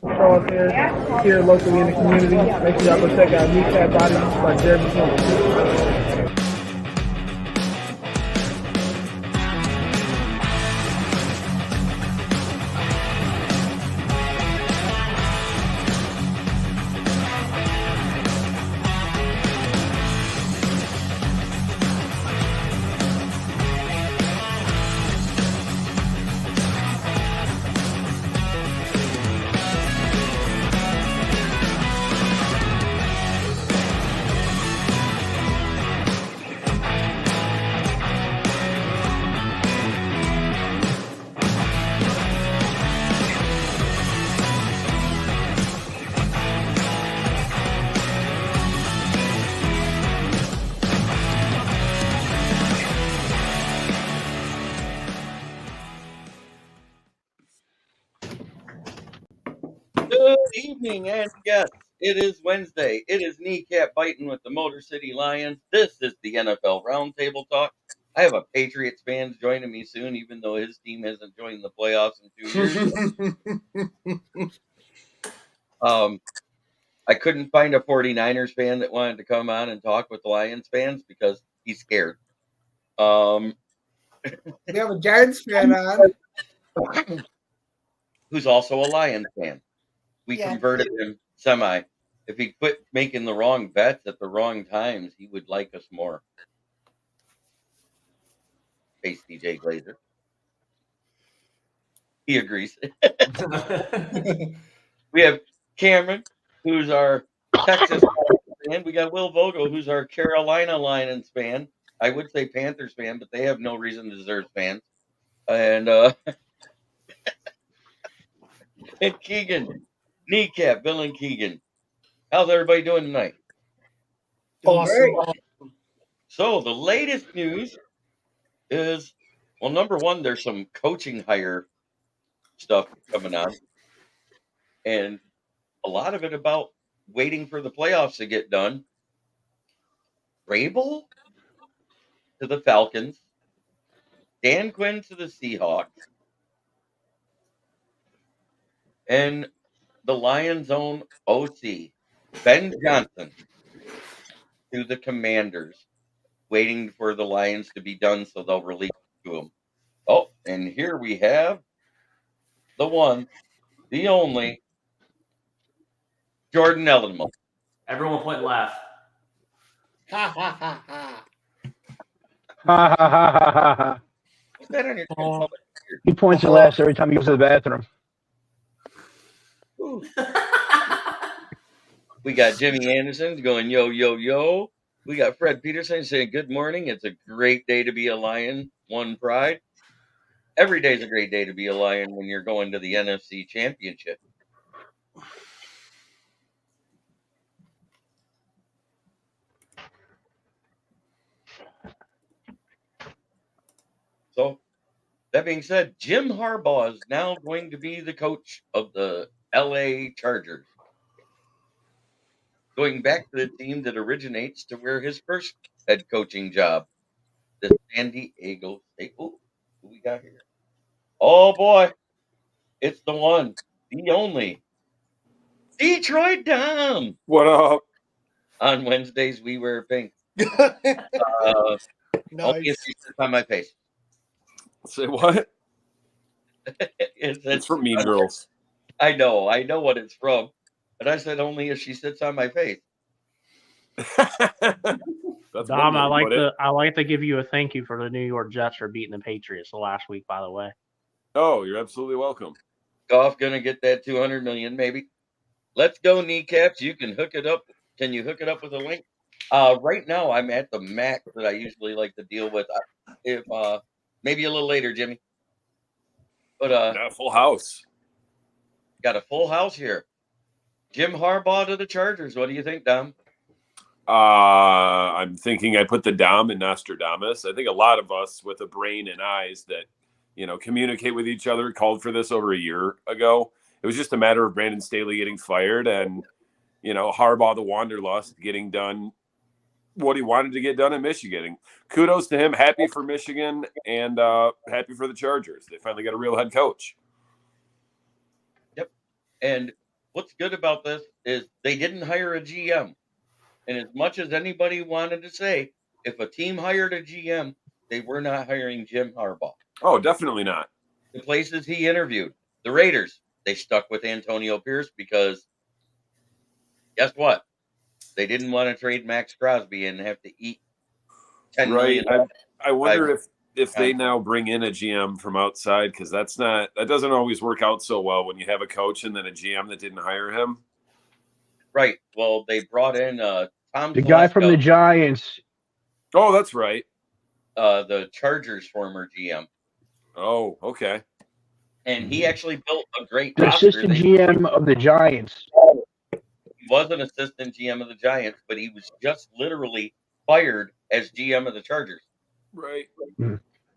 Charles here locally in the community. Make sure y'all go check out Kneecap Bodies by Jermar Jefferson. Good evening, and yes, it is Wednesday. It is kneecap biting with the Motor City Lions. This is the NFL Roundtable Talks. I have a Patriots fan joining me soon, even though his team hasn't joined the playoffs in 2 years. I couldn't find a 49ers fan that wanted to come on and talk with the Lions fans because he's scared. We have a Giants fan on. Who's also a Lions fan. We converted him semi. If he quit making the wrong bets at the wrong times, he would like us more. Face DJ Glazer. He agrees. We have Cameron, who's our Texas fan. We got Will Vogel, who's our Carolina Lions fan. I would say Panthers fan, but they have no reason to deserve fans. And and Keegan, Kneecap, Bill and Keegan. How's everybody doing tonight? Awesome. So the latest news is, well, number one, there's some coaching hire stuff coming on, and a lot of it about waiting for the playoffs to get done. Vrabel to the Falcons, Dan Quinn to the Seahawks, and the Lions' own OC, Ben Johnson, to the Commanders, waiting for the Lions to be done so they'll release it to them. Oh, and here we have the one, the only, Jordan Ellenman. Everyone point laugh. Ha ha ha ha. Ha ha ha ha ha ha. What's that on your He points and laughs every time he goes to the bathroom. We got Jimmy Anderson going, yo, yo, yo. We got Fred Peterson saying, good morning. It's a great day to be a Lion. One pride. Every day is a great day to be a Lion when you're going to the NFC Championship. So, that being said, Jim Harbaugh is now going to be the coach of the LA Chargers. Going back to the team that originates to where his first head coaching job, the San Diego State. Ooh, who we got here? Oh boy, it's the one, the only, Detroit Dom. What up? On Wednesdays, we wear pink. Nice. Only if she sits on my face. Say what? It's from Mean Girls. I know what it's from. But I said only if she sits on my face. That's Dom, one way to put it. I like to give you a thank you for the New York Jets for beating the Patriots the last week, by the way. Oh, you're absolutely welcome. Goff gonna get that $200 million, maybe. Let's go, kneecaps. You can hook it up. Can you hook it up with a link? Right now, I'm at the max that I usually like to deal with. If maybe a little later, Jimmy. But Got a full house. Got a full house here. Jim Harbaugh to the Chargers. What do you think, Dom? I'm thinking I put the Dom in Nostradamus. I think a lot of us with a brain and eyes that, communicate with each other called for this over a year ago. It was just a matter of Brandon Staley getting fired and, Harbaugh, the Wanderlust, getting done what he wanted to get done in Michigan. And kudos to him. Happy for Michigan and happy for the Chargers. They finally got a real head coach. Yep. And what's good about this is they didn't hire a GM. And as much as anybody wanted to say, if a team hired a GM, they were not hiring Jim Harbaugh. Oh, definitely not. The places he interviewed, the Raiders, they stuck with Antonio Pierce because guess what? They didn't want to trade Max Crosby and have to eat $10 million. I wonder if they now bring in a GM from outside, because that doesn't always work out so well when you have a coach and then a GM that didn't hire him. Right. Well, they brought in Tom The guy Telesco, from the Giants. Oh, that's right. The Chargers' former GM. Oh, okay. And he actually built a great The roster. assistant GM of the Giants. He was an assistant GM of the Giants, but he was just literally fired as GM of the Chargers. Right.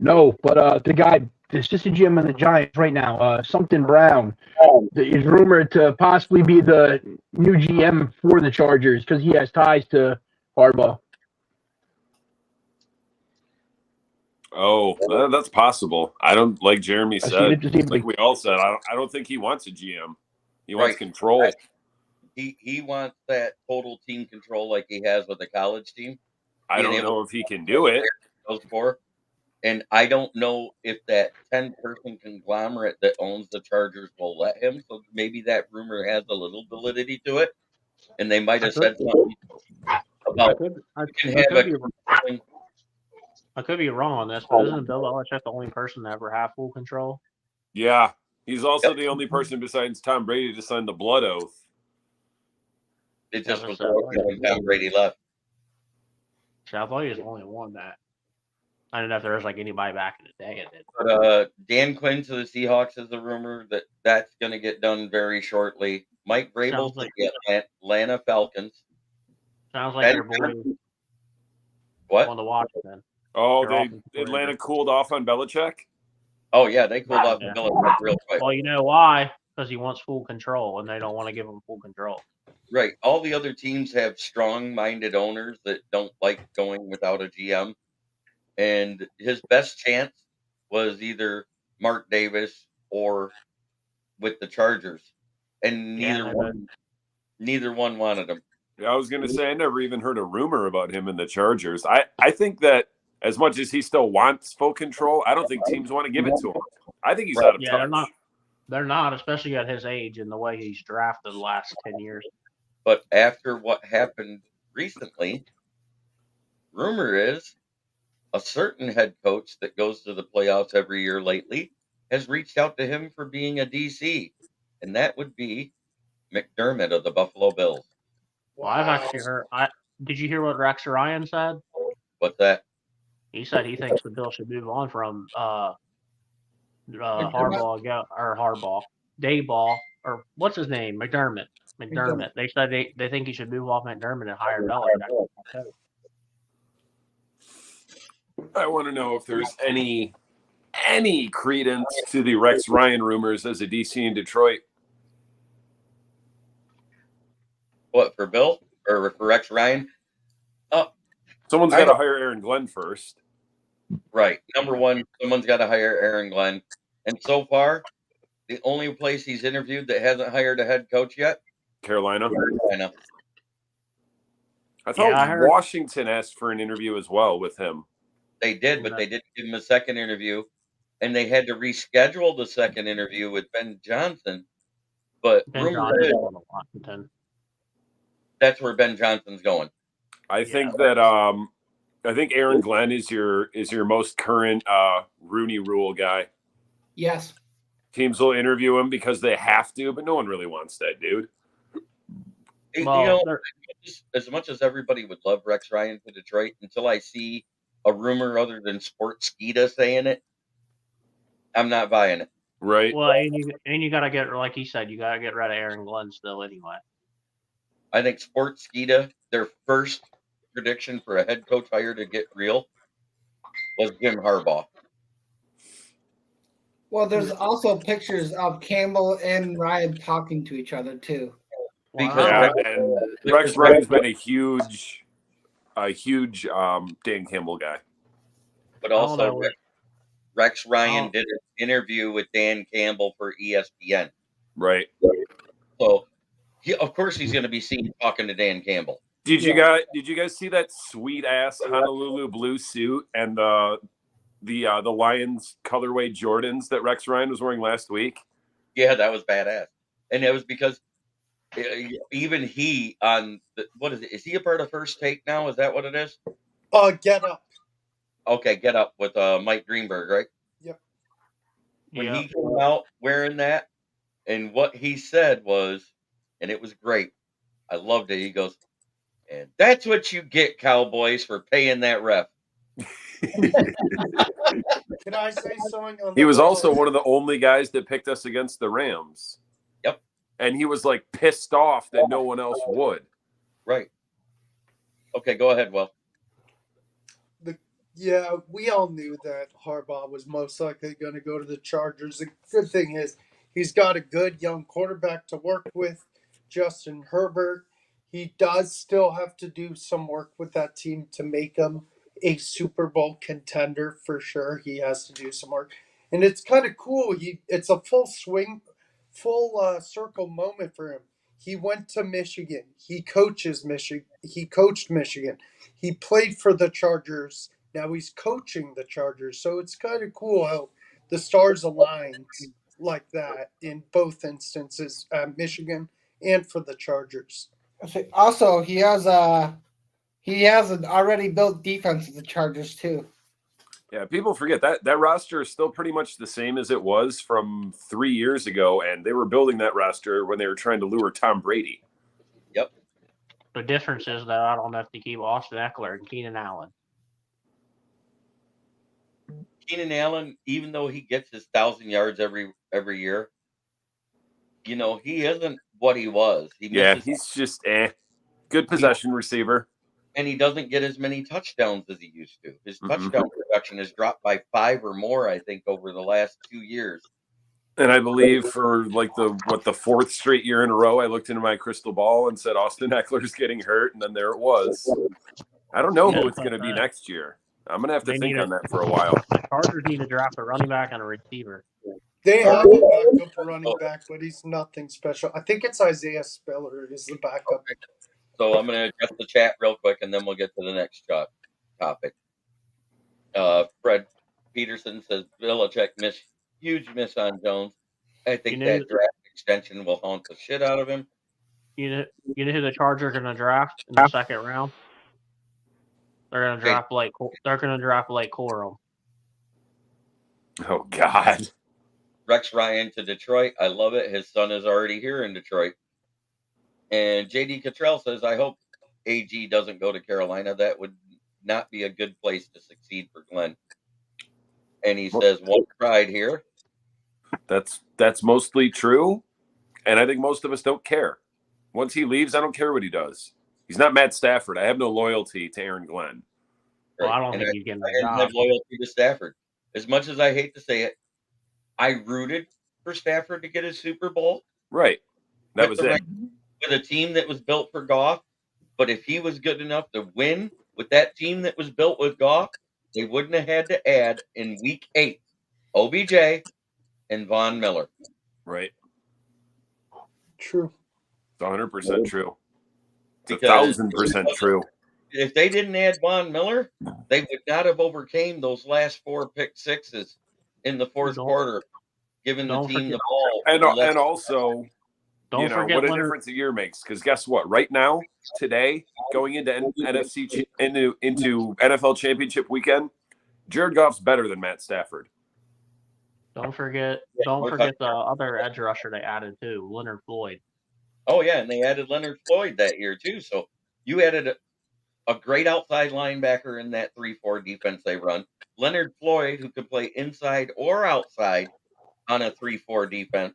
No, but the assistant GM of the Giants right now, something Brown, is rumored to possibly be the new GM for the Chargers because he has ties to Harbaugh. Oh, that's possible. I don't, like Jeremy said, like we all said, I don't think he wants a GM. He wants control. Right. He wants that total team control like he has with the college team. I don't know if he can do it. And I don't know if that 10-person conglomerate that owns the Chargers will let him. So maybe that rumor has a little validity to it. And they might have said something about I could be wrong on this, but isn't Bill Belichick the only person to ever have full control? Yeah. He's also the only person besides Tom Brady to sign the blood oath. It just was when Tom Brady left. So I thought he was the only one that. I don't know if there was like anybody back in the day. But Dan Quinn to the Seahawks is a rumor that's going to get done very shortly. Mike Vrabel to the Atlanta Falcons. Sounds like your boy. What? On the Washington. Oh, Atlanta cooled off on Belichick? Oh, yeah, they cooled off on Belichick real quick. Well, you know why? Because he wants full control, and they don't want to give him full control. Right. All the other teams have strong-minded owners that don't like going without a GM. And his best chance was either Mark Davis or with the Chargers. And neither one wanted him. Yeah, I was going to say, I never even heard a rumor about him in the Chargers. I think that as much as he still wants full control, I don't think teams want to give it to him. I think he's out of touch. They're not, especially at his age and the way he's drafted the last 10 years. But after what happened recently, rumor is a certain head coach that goes to the playoffs every year lately has reached out to him for being a DC, and that would be McDermott of the Buffalo Bills. Well, I've actually heard. Did you hear what Rex Ryan said? What's that? He said he thinks the Bills should move on from Harbaugh, Dayball, or what's his name, McDermott. They said they think he should move off McDermott and hire Belichick. I want to know if there's any credence to the Rex Ryan rumors as a DC in Detroit. What, for Bill or for Rex Ryan? Someone's got to hire Aaron Glenn first. Right. Number one, someone's got to hire Aaron Glenn. And so far, the only place he's interviewed that hasn't hired a head coach yet? Carolina. I thought Washington asked for an interview as well with him. They did, but they didn't give him a second interview. And they had to reschedule the second interview with Ben Johnson. But rumor is that's where Ben Johnson's going. I think that I think Aaron Glenn is your most current Rooney Rule guy. Yes. Teams will interview him because they have to, but no one really wants that dude. Well, as much as everybody would love Rex Ryan to Detroit, until I see a rumor other than Sportskeeda saying it, I'm not buying it. Right. Well, and you got to get, like he said, you got to get rid of Aaron Glenn still anyway. I think Sportskeeda, their first prediction for a head coach hire to get real was Jim Harbaugh. Well, there's also pictures of Campbell and Ryan talking to each other too. Because and Rex Ryan's been a huge Dan Campbell guy. But also Rex Ryan did an interview with Dan Campbell for ESPN. Right. So Of course, he's going to be seen talking to Dan Campbell. Did you guys see that sweet ass Honolulu blue suit and the Lions colorway Jordans that Rex Ryan was wearing last week? Yeah, that was badass, and it was because even he on what is it? Is he a part of First Take now? Is that what it is? Get Up. Okay, Get Up with Mike Greenberg, right? Yep. When he came out wearing that, and what he said was, and it was great. I loved it. He goes, and that's what you get, Cowboys, for paying that ref. Can I say something? He was also one of the only guys that picked us against the Rams. Yep. And he was like pissed off that no one else would. Right. Okay, go ahead, Will. Yeah, we all knew that Harbaugh was most likely going to go to the Chargers. The good thing is he's got a good young quarterback to work with, Justin Herbert. He does still have to do some work with that team to make him a Super Bowl contender for sure. He has to do some work. And it's kind of cool. It's a full circle moment for him. He went to Michigan. He coaches Michigan. He coached Michigan. He played for the Chargers. Now he's coaching the Chargers. So it's kind of cool how the stars aligned like that in both instances, Michigan and for the Chargers. Also, he has an already built defense of the Chargers too. Yeah, people forget that roster is still pretty much the same as it was from 3 years ago, and they were building that roster when they were trying to lure Tom Brady. Yep. The difference is that I don't have to keep Austin Eckler and Keenan Allen. Keenan Allen, even though he gets his 1,000 yards every year, he isn't what he was. He's just good possession receiver. And he doesn't get as many touchdowns as he used to. His touchdown production has dropped by 5 or more, I think, over the last 2 years. And I believe for like the fourth straight year in a row, I looked into my crystal ball and said Austin Eckler's getting hurt, and then there it was. I don't know who it's going to be next year. I'm going to have to think on that for a while. The Chargers need to draft a running back and a receiver. They have a backup running back, but he's nothing special. I think it's Isaiah Spiller is the backup. Okay. So I'm going to adjust the chat real quick, and then we'll get to the next topic. Fred Peterson says, Belichick huge miss on Jones. I think that draft extension will haunt the shit out of him. You know who the Chargers are going to draft in the second round? They're going to draft Blake. They're going to draft Blake Corum. Oh God. Rex Ryan to Detroit. I love it. His son is already here in Detroit. And JD Cottrell says, I hope AG doesn't go to Carolina. That would not be a good place to succeed for Glenn. And he says, one pride here. That's mostly true. And I think most of us don't care. Once he leaves, I don't care what he does. He's not Matt Stafford. I have no loyalty to Aaron Glenn. Well, I don't think he's getting that job. I have loyalty to Stafford. As much as I hate to say it, I rooted for Stafford to get his Super Bowl. Right. That was it. With a team that was built for Goff. But if he was good enough to win with that team that was built with Goff, they wouldn't have had to add in week 8 OBJ and Von Miller. Right. True. It's 100% true. It's 1,000% true. If they didn't add Von Miller, they would not have overcame those last 4 pick sixes in the fourth quarter, giving the team the ball. And also, don't forget what a difference a year makes. Because guess what? Right now, today, going into into NFL Championship weekend, Jared Goff's better than Matt Stafford. Don't forget the other edge rusher they added too, Leonard Floyd. Oh yeah, and they added Leonard Floyd that year too. So you added a great outside linebacker in that 3-4 defense they run. Leonard Floyd, who could play inside or outside on a 3-4 defense,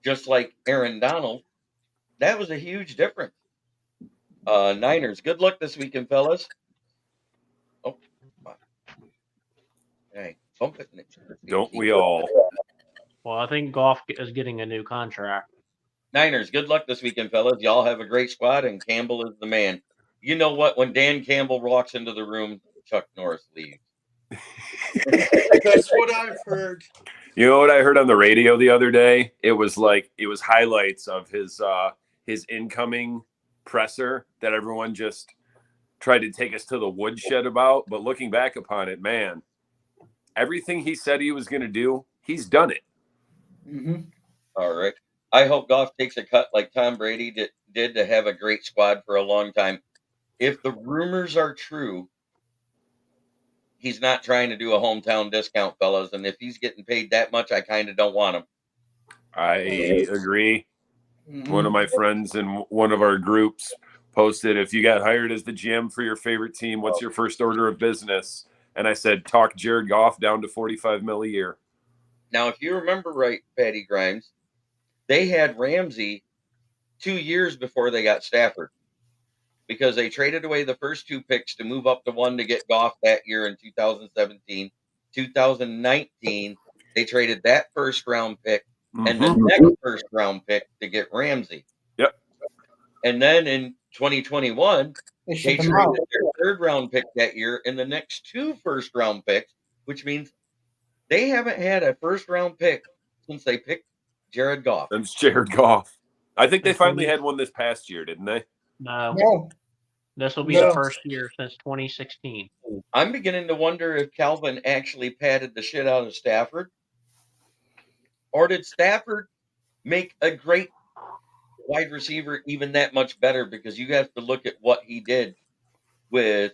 just like Aaron Donald. That was a huge difference. Niners, good luck this weekend, fellas. Oh, hey, don't we all? Well, I think Goff is getting a new contract. Niners, good luck this weekend, fellas. Y'all have a great squad, and Campbell is the man. You know what? When Dan Campbell walks into the room, Chuck Norris leaves. That's what I've heard. You know what I heard on the radio the other day? It was highlights of his his incoming presser that everyone just tried to take us to the woodshed about. But looking back upon it, man, everything he said he was going to do, he's done it. Mm-hmm. All right. I hope Goff takes a cut like Tom Brady did to have a great squad for a long time. If the rumors are true, he's not trying to do a hometown discount, fellas. And if he's getting paid that much, I kind of don't want him. I agree. Mm-hmm. One of my friends in one of our groups posted, if you got hired as the GM for your favorite team, what's your first order of business? And I said, talk Jared Goff down to $45 million a year. Now, if you remember right, Patty Grimes, they had Ramsey 2 years before they got Stafford because they traded away the first 2 picks to move up to 1 to get Goff that year in 2017. 2019, they traded that first round pick and the next first round pick to get Ramsey. Yep. And then in 2021, They they shipped traded him out. their third round pick that year and the next 2 first round picks, which means they haven't had a first round pick since they picked Jared Goff. That's Jared Goff. I think they finally had one this past year, didn't they? No. No. This will be No. the first year since 2016. I'm beginning to wonder if Calvin actually patted the shit out of Stafford. Or did Stafford make a great wide receiver even that much better? Because you have to look at what he did with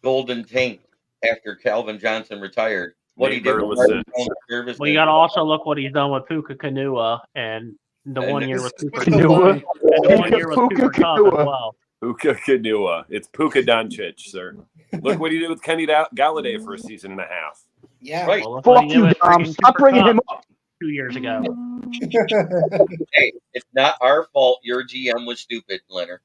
Golden Tate after Calvin Johnson retired. What Nate he did with Burleson. service. Well, you got to also look what he's done with Puka Kanua and the And 1 year This with is Cooper with the Kupp. Kanua. line. And the 1 year with Puka Cooper Kupp as Kanua. well. Puka Kanua. It's Puka Doncic, sir. Look what he did with Kenny Galladay for a season and a half. Yeah. Right. Well, look what Fuck he did you, with Dom. freaking Stop Cooper bringing Kupp him up. 2 years ago. Hey, it's not our fault your GM was stupid, Leonard.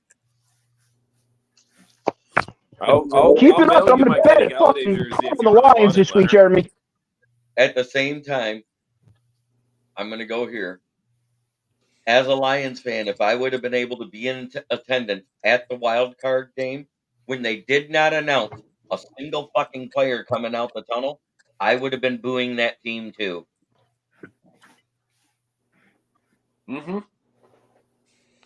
Keep it up. I'm going to bet it. Fucking on the Lions this week, Jeremy. At the same time, I'm going to go here. As a Lions fan, if I would have been able to be in attendance at the wild card game when they did not announce a single fucking player coming out the tunnel, I would have been booing that team too. Mm-hmm.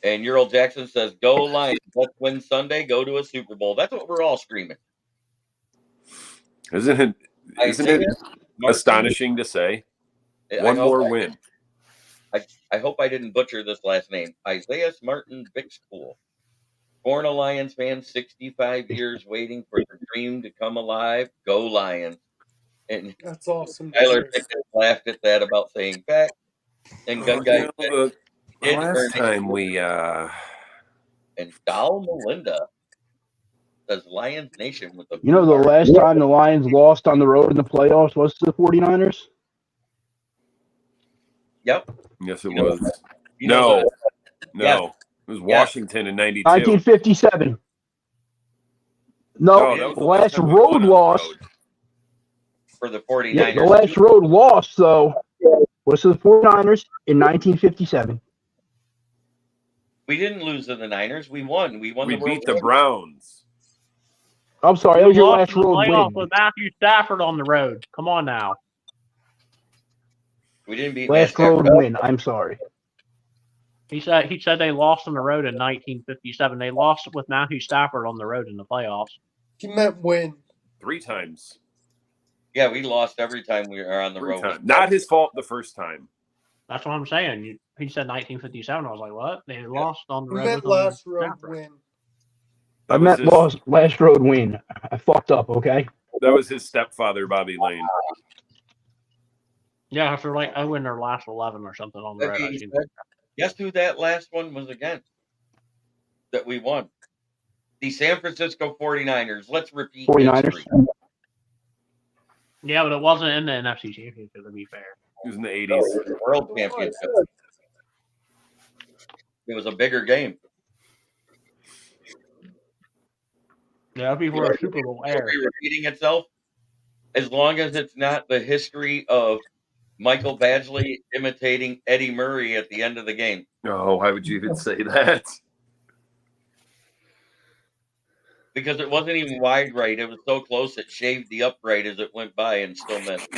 And Earl Jackson says, "Go Lions! Let's win Sunday. Go to a Super Bowl." That's what we're all screaming. Isn't it Martin, astonishing to say? One more win. I hope I didn't butcher this last name. Isaiah Martin Bixpool. Born a Lions fan, 65 years waiting for the dream to come alive. Go Lions. And That's awesome. Tyler Pickett laughed at that about saying fact. And Gun Guy said, The did last earn it. time we And Dal Melinda says Lions Nation with the You know, the last time the Lions lost on the road in the playoffs was to the 49ers? Yep. yes, it You know was. that. You know that. No. Yeah. It was Washington in 92. 1957. No, that was the last time we road won on the loss. road. For the 49ers. Yeah, the last road loss, though, was to the 49ers in 1957. We didn't lose to the Niners. We won. We won We the World beat the Series. Browns. I'm sorry, that was your lost last in the road playoffs win. with Matthew Stafford on the road. Come on now. We didn't beat Last Matt road Stafford. win. I'm sorry. He said they lost on the road in 1957. They lost with Matthew Stafford on the road in the playoffs. He meant win. 3 times. Yeah, we lost every time we were on the 3 road. times. Not his fault the first time. That's what I'm saying. He said 1957. I was like, what? They lost on the He road. meant with last him. road Stafford. win. I meant last road win. I fucked up, okay? That was his stepfather, Bobby Lane. Yeah, after like I win their last 11 or something on the road. I think. Guess who that last one was against that we won? The San Francisco 49ers. Let's repeat 49ers. history. Yeah, but it wasn't in the NFC Championship, to be fair. It was in the No, 80s. it was the World Championship. It was a bigger game. Yeah, before a Super Bowl era. History repeating itself, as long as it's not the history of Michael Badgley imitating Eddie Murray at the end of the game. Oh, why would you even say that? Because it wasn't even wide right. It was so close it shaved the upright as it went by and still missed.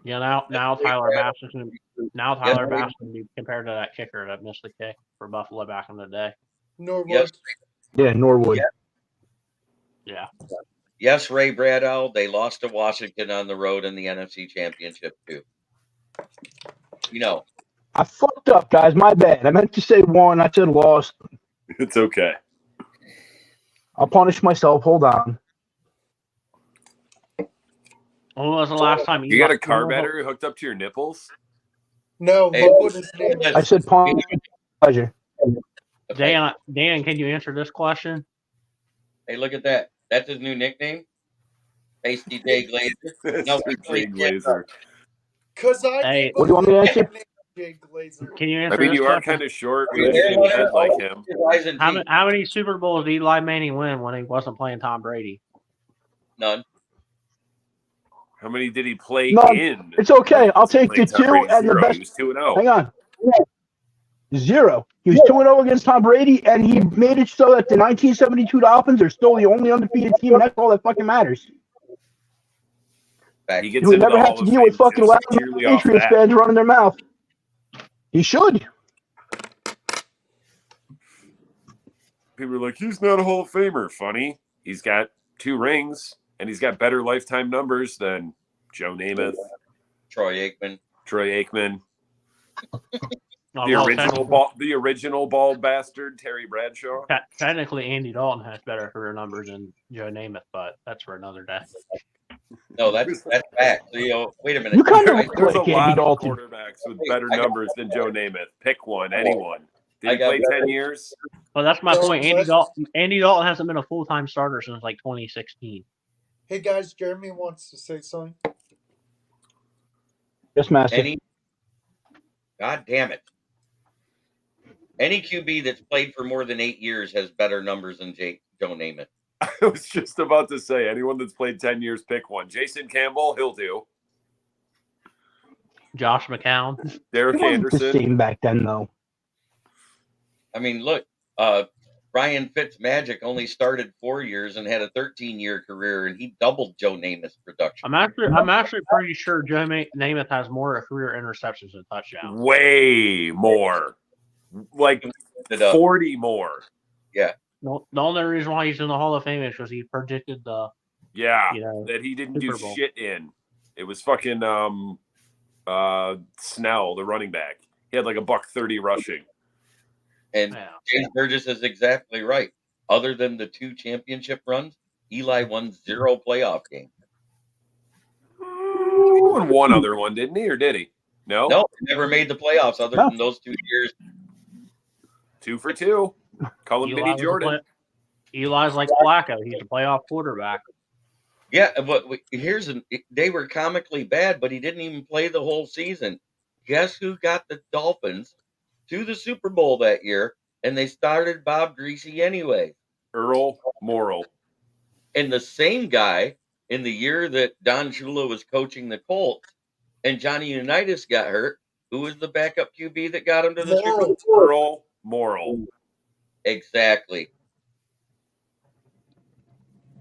Yeah, now Tyler Bass is going to Now Tyler Bass can be compared to that kicker that missed the kick for Buffalo back in the day. Norwood. Yes. Yeah, Norwood. Yeah. Yes, Ray Bradow, they lost to Washington on the road in the NFC Championship, too. You know. I fucked up, guys. My bad. I meant to say won. I said lost. It's okay. I'll punish myself. Hold on. When was the last time You got a car battery hooked up to your nipples? No, Hey, look what his name is. I said punish. Pleasure. Dan, can you answer this question? Hey, look at that. That's his new nickname? Pasty J Glazer. No, Jay Glazer. Because I Hey. gave What do you want me to answer? Jay Glazer. Can you answer I mean, this you are question? kind of short with a shaved head like him. How many Super Bowls did Eli Manning win when he wasn't playing Tom Brady? None. How many did he play None. in? It's okay. I'll take the 2 and the best. He was 2-0. Hang on. 0. He was 2-0 against Tom Brady, and he made it so that the 1972 Dolphins are still the only undefeated team, and that's all that fucking matters. He gets He would into never the have Hall to of deal Fame with fucking just loud purely off Patriots that. fans running their mouth. He should. People are like, he's not a Hall of Famer. Funny. He's got 2 rings, and he's got better lifetime numbers than Joe Namath, Troy Aikman, Oh, the well, original bald bastard, Terry Bradshaw. Technically, Andy Dalton has better career numbers than Joe Namath, but that's for another day. No, that's fact. So, wait a minute. You kind of Right, look There's a like Andy lot of Dalton. quarterbacks with better numbers than Joe Namath. Pick one, anyone. Did he I got play better. 10 years? Well, that's my Well, point. Andy Dalton hasn't been a full-time starter since like 2016. Hey guys, Jeremy wants to say something. Yes, Master. God damn it. Any QB that's played for more than 8 years has better numbers than Joe Namath. I was just about to say, anyone that's played 10 years, pick one. Jason Campbell, he'll do. Josh McCown. Derek It wasn't Anderson. the same back then, though. I mean, look, Ryan Fitzmagic only started 4 years and had a 13-year career, and he doubled Joe Namath's production. I'm actually pretty sure Joe Namath has more career interceptions than touchdowns. Way more. Like 40 more. Yeah. No, the only reason why he's in the Hall of Fame is because he predicted the that he didn't do Super Bowl. shit in. It was fucking Snell, the running back. He had like $130 rushing. And James Burgess is exactly right. Other than the 2 championship runs, Eli won 0 playoff games. He won one other one, didn't he? Or did he? No? No, he never made the playoffs other than those 2 years. 2 for 2. Call him Mini Jordan. Eli's like Flacco. He's a playoff quarterback. Yeah, but they were comically bad, but he didn't even play the whole season. Guess who got the Dolphins to the Super Bowl that year, and they started Bob Greasy anyway? Earl Morrall. And the same guy in the year that Don Shula was coaching the Colts and Johnny Unitas got hurt, who was the backup QB that got him to the Super Bowl? Earl Morrall. Exactly.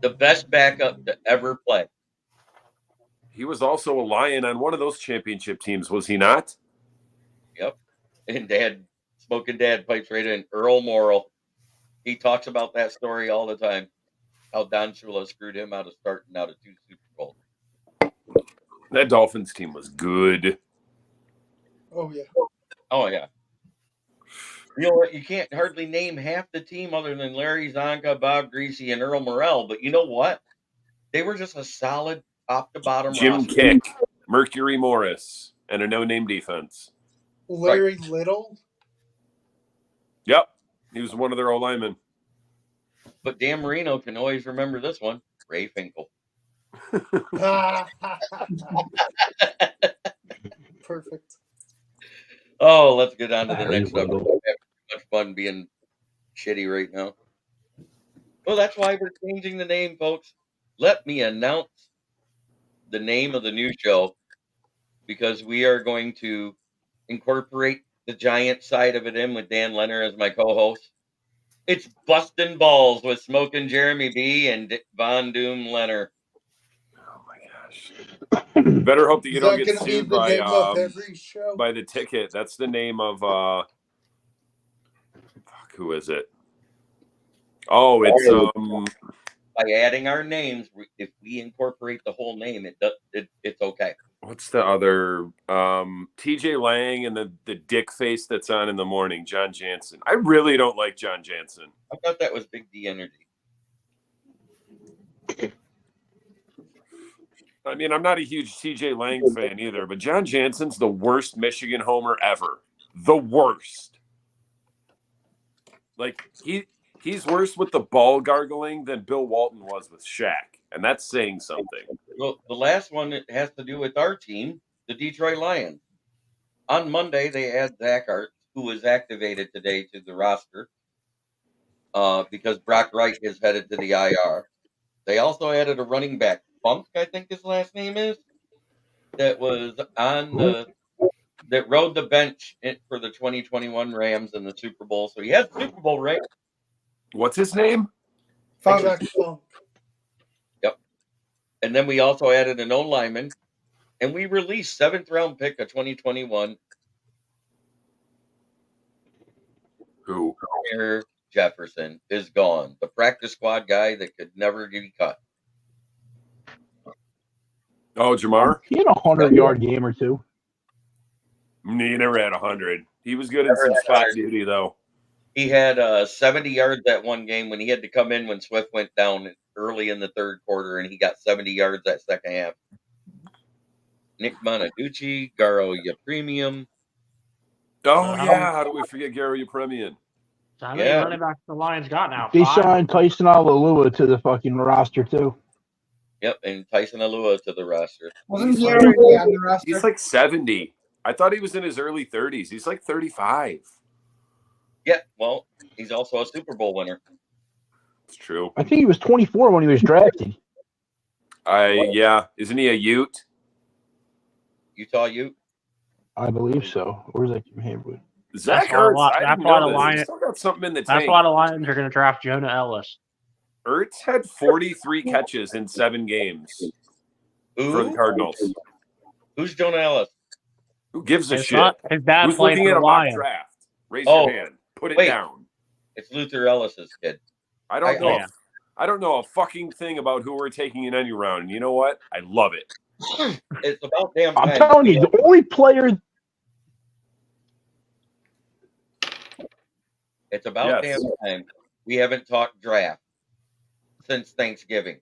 The best backup to ever play. He was also a Lion on one of those championship teams, was he not? Yep. And Smoking Dad pipes right in. Earl Morrall. He talks about that story all the time. How Don Shula screwed him out of starting out of 2 Super Bowls. That Dolphins team was good. Oh yeah. Oh yeah. You know what? You can't hardly name half the team other than Larry Zonka, Bob Greasy, and Earl Morrell. But you know what? They were just a solid top to bottom Jim roster. Kick, Mercury Morris, and a no-name defense. Larry Little. Yep. He was one of their O-linemen. But Dan Marino can always remember this one. Ray Finkel. Perfect. Oh, let's get on to the next one. I'm having too much fun being shitty right now. Well, that's why we're changing the name, folks. Let me announce the name of the new show, because we are going to incorporate the Giant side of it in with Dan Leonard as my co-host. It's Bustin' Balls with Smokin' Jeremy B and Von Doom Leonard. Oh my gosh. Better hope that you Is don't that get going to be sued the name of every show? by the ticket. That's the name of who is it? Oh, it's By adding our names, if we incorporate the whole name, it's okay. what's the other TJ Lang and the dick face that's on in the morning, John Jansen. I really don't like John Jansen. I thought that was Big D Energy. I mean, I'm not a huge TJ Lang fan either, but John Jansen's the worst Michigan homer ever. The worst. Like he's worse with the ball gargling than Bill Walton was with Shaq, and that's saying something. Well, the last one has to do with our team, the Detroit Lions. On Monday, they add Zach Ertz, who was activated today to the roster because Brock Wright is headed to the IR. They also added a running back, Funk, I think his last name is, that was on that rode the bench for the 2021 Rams in the Super Bowl. So he has Super Bowl, right? What's his name? Jack Funk. Yep. And then we also added an O-lineman, and we released 7th-round pick of 2021. Who? Jermar Jefferson is gone. The practice squad guy that could never be cut. Oh, Jermar? He had a 100-yard game or two. He never had 100. He was good in some spot duty, though. He had 70 yards that one game when he had to come in when Swift went down early in the third quarter, and he got 70 yards that second half. Nick Bonaducci, Garo Premium. Oh, yeah. How do we forget Gary Premium? So how many running backs the Lions got now? They 5? signed Tyson Alua to the fucking roster, too. Yep, and Tyson Alua to the roster. Wasn't he already on the roster? He's like 70. I thought he was in his early 30s. He's like 35. Yeah, well, he's also a Super Bowl winner. It's true. I think he was 24 when he was drafted. Yeah. Isn't he a Ute? Utah Ute? I believe so. Where's that from Haywood? Zach That's why Ertz, I that's didn't why know the this. Lions. He's still got something in the That's tank. why the Lions are going to draft Jonah Ellis. Ertz had 43 catches in 7 games for the Cardinals. Who's Jonah Ellis? Who gives a His shit? son- his dad Who's played looking for at the a mock Lions. draft? Raise Oh, your hand. Put it wait. down. It's Luther Ellis's kid. I don't know. Yeah. I don't know a fucking thing about who we're taking in any round. And you know what? I love it. It's about damn I'm time. telling you, the only player. It's about damn time. We haven't talked draft since Thanksgiving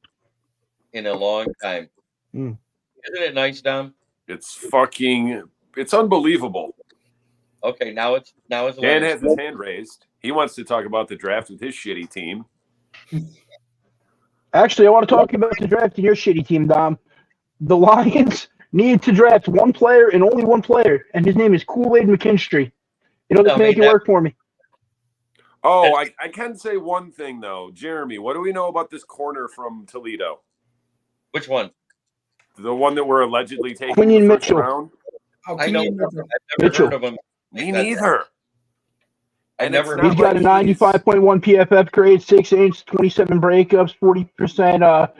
in a long time. Mm. Isn't it nice, Dom? It's unbelievable. Okay, now it's Dan has his hand raised. He wants to talk about the draft with his shitty team. Actually, I want to talk about the draft in your shitty team, Dom. The Lions need to draft one player and only one player, and his name is Kool-Aid McKinstry. It'll just make it work for me. Oh, I can say one thing, though. Jeremy, what do we know about this corner from Toledo? Which one? The one that we're allegedly taking Quinion in the first Mitchell. round? I know. I've never Mitchell. heard of him. Me neither. I never it's He's not got a like 95.1 PFF grade, 6'8", 27 breakups, 40%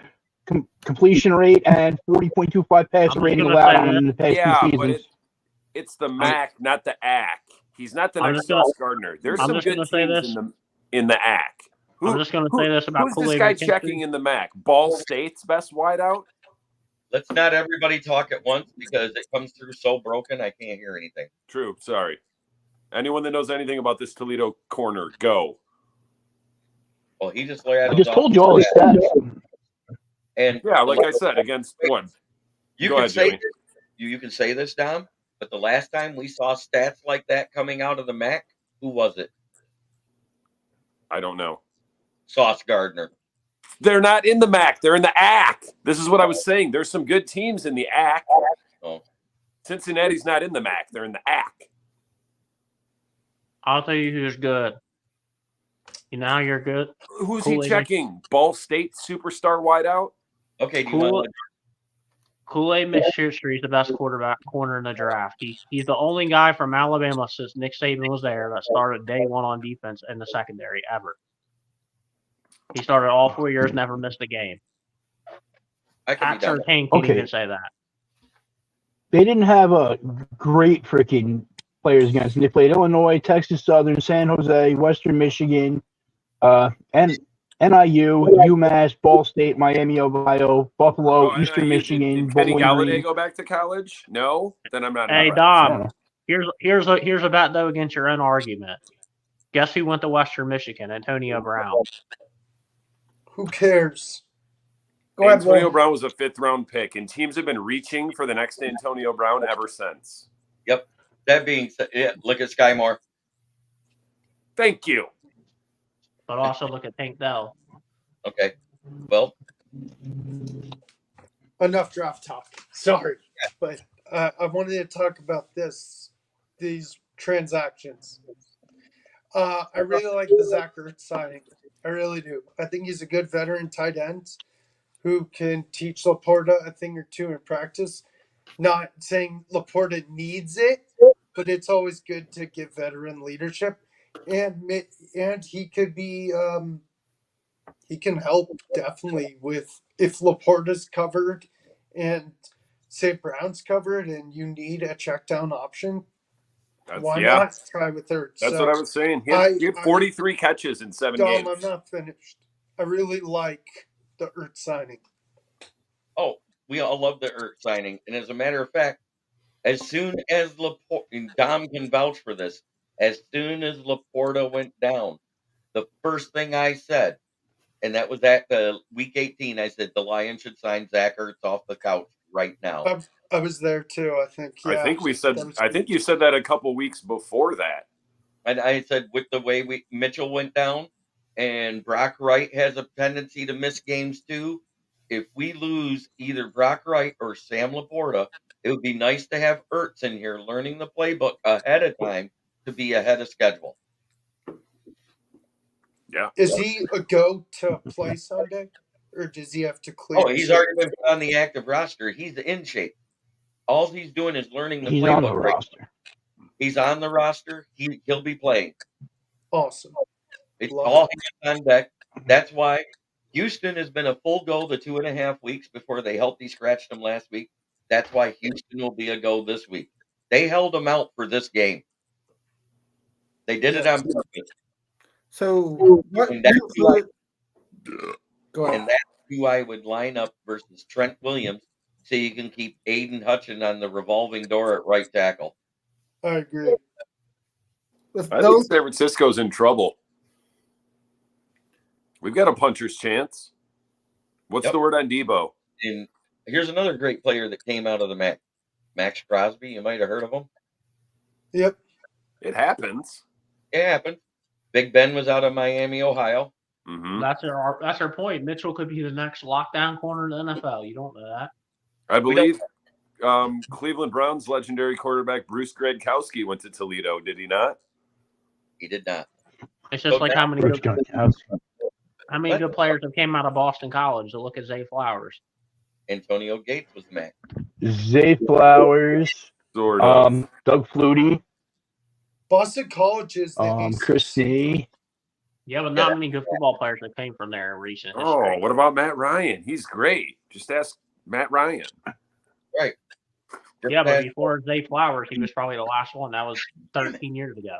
completion rate, and 40.25 passer rating allowed in the past 2 but seasons. it's the MAC, not the ACK. He's not the I'm next just gonna- Sauce Gardner. There's I'm some just good gonna say teams this. in the ACK. I'm just going to say this about Who's this Kool-Aid guy McKinstry. checking in the MAC? Ball State's best wideout? Let's not everybody talk at once because it comes through so broken I can't hear anything. True. Sorry. Anyone that knows anything about this Toledo corner, go. Well, he just I just told you all his stats. And Yeah, like I said, against what? you Go can ahead, say Jimmy. this, you can say this, Dom, but the last time we saw stats like that coming out of the MAC, who was it? I don't know. Sauce Gardner. They're not in the MAC. They're in the ACK. This is what I was saying. There's some good teams in the ACK. Oh. Cincinnati's not in the MAC. They're in the ACK. I'll tell you who's good. You know how you're good? Who's Kool-Aid he checking? Ball State superstar wideout? Okay, do you want to Kool-Aid McKinstry is the best corner in the draft. He's the only guy from Alabama since Nick Saban was there that started day one on defense in the secondary ever. He started all 4 years, never missed a game. I could Pat be done. Surtain can't Okay. even say that. they didn't have a great freaking players against them. They played Illinois, Texas Southern, San Jose, Western Michigan, and NIU, UMass, Ball State, Miami, Ohio, Buffalo, Oh, Eastern NIU. Did Michigan, Kenny Bowling Galladay Green. go back to college? No? Then I'm not Hey, impressed. I don't Dom, know. here's a bet though against your own argument. Guess who went to Western Michigan? Antonio Brown. Who cares? Go ahead, Antonio Will. Brown was a 5th-round pick, and teams have been reaching for the next Antonio Brown ever since. Yep. That being said, yeah, look at Sky Moore. Thank you. But also look at Tank Dell. Okay. Well, Enough draft talk. Sorry, but I wanted to talk about these transactions. I really like the Zach Ertz signing. I really do. I think he's a good veteran tight end who can teach Laporta a thing or two in practice. Not saying Laporta needs it, but it's always good to give veteran leadership, and he could be he can help definitely with if Laporta's covered and St. Brown's covered, and you need a check down option. Why not try with Ertz? That's what I was saying. He had 43 catches in 7 Dom, games. I'm not finished. I really like the Ertz signing. oh, we all love the Ertz signing. And as a matter of fact, as soon as Laporta, and Dom can vouch for this, as soon as Laporta went down, the first thing I said, and that was at the week 18, I said the Lions should sign Zach Ertz off the couch right now. I was there too. I think. Yeah, I think you said that a couple weeks before that. And I said with the way Mitchell went down, and Brock Wright has a tendency to miss games too. If we lose either Brock Wright or Sam Laporta, it would be nice to have Ertz in here learning the playbook ahead of time to be ahead of schedule. Yeah. Is he a go to play Sunday, or does he have to clear? Oh, he's already been put on the active roster. He's in shape. All he's doing is learning the He's playbook. on the roster. He's on the roster. He'll be playing. Awesome. It's Love all it. hands on deck. That's why Houston has been a full go the 2.5 weeks before they healthy scratched him last week. That's why Houston will be a go this week. They held him out for this game. They did it on purpose. So what? And that's who I, Go ahead. and that's who I would line up versus Trent Williams, so you can keep Aiden Hutchin on the revolving door at right tackle. I agree. With I those, think San Francisco's in trouble. We've got a puncher's chance. What's Yep. the word on Debo? And here's another great player that came out of the MAC. Max Crosby. You might have heard of him. Yep. It happens. It happened. Big Ben was out of Miami, Ohio. Mm-hmm. That's our point. Mitchell could be the next lockdown corner in the NFL. You don't know that. I believe Cleveland Browns legendary quarterback Bruce Gradkowski went to Toledo, did he not? He did not. It's just like how many good What? players have came out of Boston College. To look at Zay Flowers. Antonio Gates was MAC. Zay Flowers, Sort of. Doug Flutie, Boston College is the Aces. Christie. Yeah, but not many good football players that came from there in recent history. Oh, what about Matt Ryan? He's great. Just ask Matt Ryan. Right. Yeah, but before Zay Flowers, he was probably the last one. That was 13 years ago.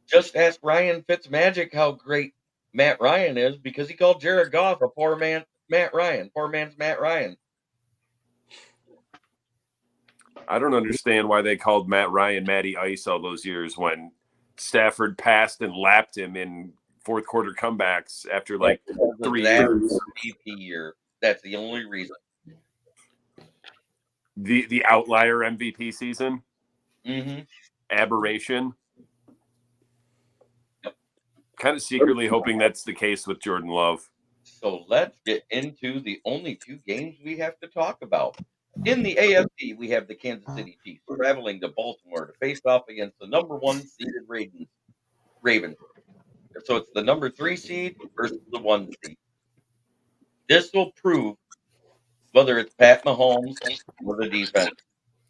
Just ask Ryan Fitzmagic how great Matt Ryan is, because he called Jared Goff a poor man Matt Ryan. Poor man's Matt Ryan. I don't understand why they called Matt Ryan Matty Ice all those years when Stafford passed and lapped him in fourth quarter comebacks after like 3 years. MVP year. That's the only reason. The outlier MVP season. Mm-hmm. Aberration. Kind of secretly hoping that's the case with Jordan Love. So let's get into the only 2 games we have to talk about. In the AFC, we have the Kansas City Chiefs traveling to Baltimore to face off against the number 1 seeded Ravens. So it's the number 3 seed versus the 1 seed. This will prove whether it's Pat Mahomes or the defense.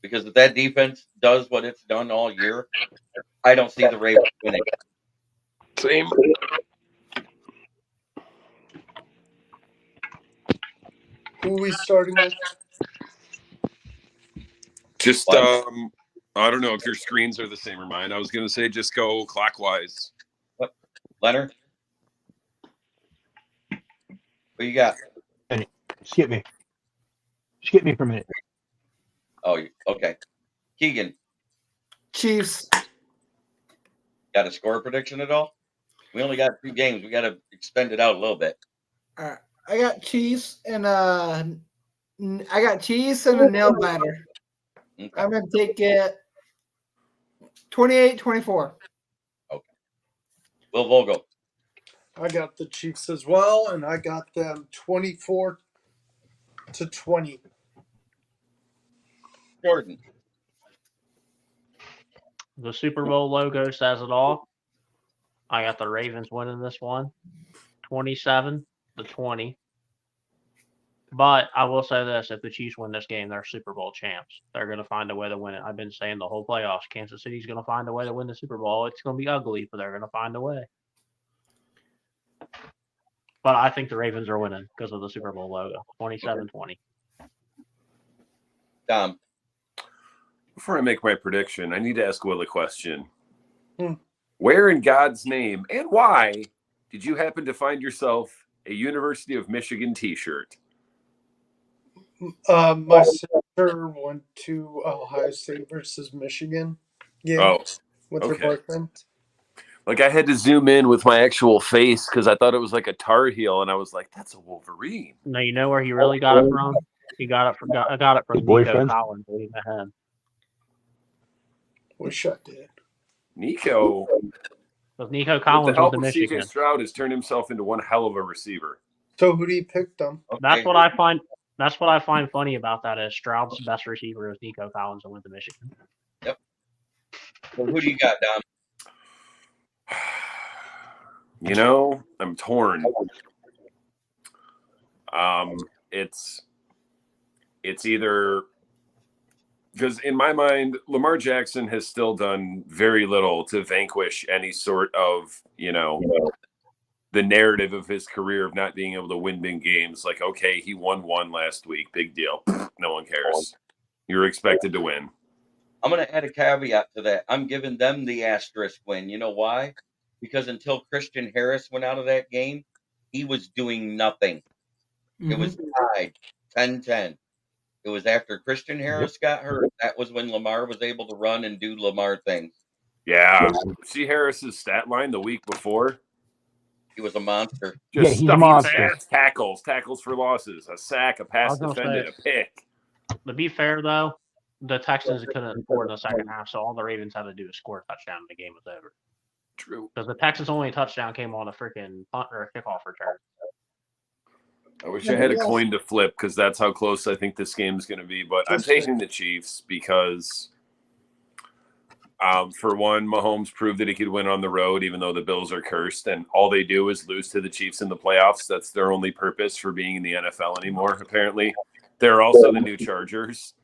Because if that defense does what it's done all year, I don't see the Ravens winning. Same. Who are we starting with? Just, What? I don't know if your screens are the same or mine. I was going to say just go clockwise. Leonard? What you got? Skip me. Skip me for a minute. Oh, okay. Keegan, Chiefs. got a score prediction at all? We only got 2 games. We got to expend it out a little bit. I got Chiefs and a nail biter. Okay. I'm gonna take it 28-24. Will Vogel. I got the Chiefs as well, and I got them 24-20. Jordan. The Super Bowl logo says it all. I got the Ravens winning this one, 27-20. But I will say this: if the Chiefs win this game, they're Super Bowl champs. They're going to find a way to win it. I've been saying the whole playoffs, Kansas City's going to find a way to win the Super Bowl. It's going to be ugly, but they're going to find a way. But I think the Ravens are winning because of the Super Bowl logo, 27-20. Tom. Before I make my prediction, I need to ask Will a question. Hmm. Where in God's name and why did you happen to find yourself a University of Michigan t-shirt? My sister went to Ohio State versus Michigan game with her boyfriend. Like I had to zoom in with my actual face because I thought it was like a Tar Heel, and I was like, "That's a Wolverine." Now you know where he really got it from. He got it from Nico boyfriend? Collins leading ahead. Wish I did. Nico, Because Nico with Collins the help went of to Michigan. CJ Stroud, has turned himself into one hell of a receiver. So who do you pick, them? Okay. That's what I find. That's what I find funny about that is Stroud's best receiver is Nico Collins and went to Michigan. Yep. Well, who do you got, Dom? You know, I'm torn. It's either because in my mind, Lamar Jackson has still done very little to vanquish any sort of, the narrative of his career of not being able to win big games. Like, okay, he won one last week. Big deal. No one cares. You're expected to win. I'm going to add a caveat to that. I'm giving them the asterisk win. You know why? Because until Christian Harris went out of that game, he was doing nothing. Mm-hmm. It was tied 10-10. It was after Christian Harris got hurt. That was when Lamar was able to run and do Lamar things. Yeah. See Harris's stat line the week before? He was a monster. Just he's a monster. stats, tackles for losses, a sack, a pass defended, a pick. To be fair, though, the Texans couldn't score in the second half, so all the Ravens had to do was score a touchdown and the game was over. True. Because the Texans' only touchdown came on a freaking punt or a kickoff return. I wish I had a coin to flip because that's how close I think this game is going to be. But I'm taking the Chiefs because, for one, Mahomes proved that he could win on the road, even though the Bills are cursed. And all they do is lose to the Chiefs in the playoffs. That's their only purpose for being in the NFL anymore, apparently. They're also the new Chargers.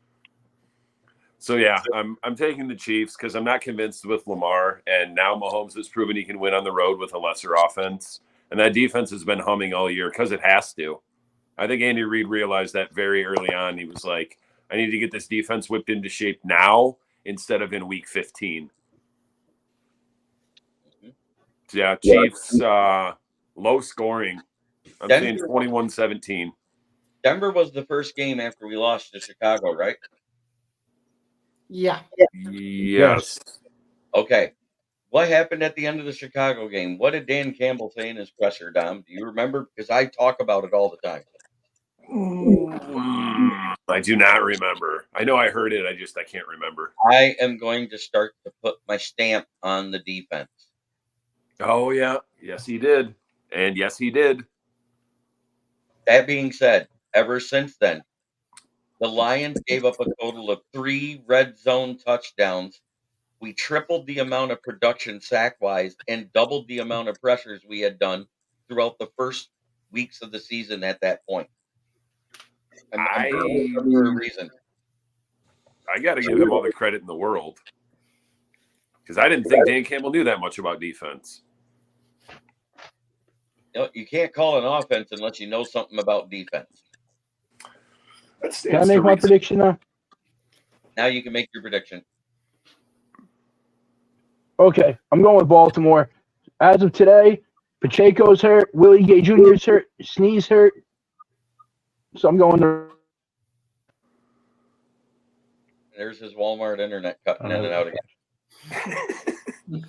So, yeah, I'm taking the Chiefs because I'm not convinced with Lamar. And now Mahomes has proven he can win on the road with a lesser offense. And that defense has been humming all year because it has to. I think Andy Reid realized that very early on. He was like, I need to get this defense whipped into shape now instead of in week 15. So, yeah, Chiefs, low scoring. I'm saying 21-17. Denver was the first game after we lost to Chicago, right? Yeah. Yes. Okay. What happened at the end of the Chicago game? What did Dan Campbell say in his presser, Dom? Do you remember? Because I talk about it all the time. I do not remember. I know I heard it. I can't remember. I am going to start to put my stamp on the defense. Oh, yeah. Yes, he did. And yes, he did. That being said, ever since then, the Lions gave up a total of 3 red zone touchdowns. We tripled the amount of production sack-wise and doubled the amount of pressures we had done throughout the first weeks of the season at that point. I'm for a reason. I got to give him all the credit in the world because I didn't think Dan Campbell knew that much about defense. You can't call an offense unless you know something about defense. Can I make my prediction now? Now you can make your prediction. Okay, I'm going with Baltimore. As of today, Pacheco's hurt, Willie Gay Jr.'s hurt, Sneeze hurt. So I'm going to. There's his Walmart internet cutting in and out again. You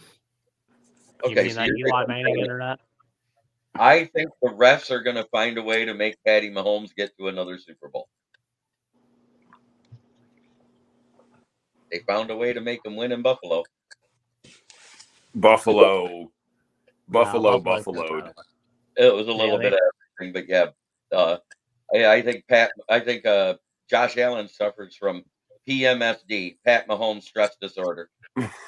Okay, mean so that you're Eli thinking- Manning internet? I think the refs are going to find a way to make Patty Mahomes get to another Super Bowl. They found a way to make him win in Buffalo. Buffaloed. Buffalo. It was a little they- bit of everything, but yeah. I think Josh Allen suffers from PMSD, Pat Mahomes stress disorder.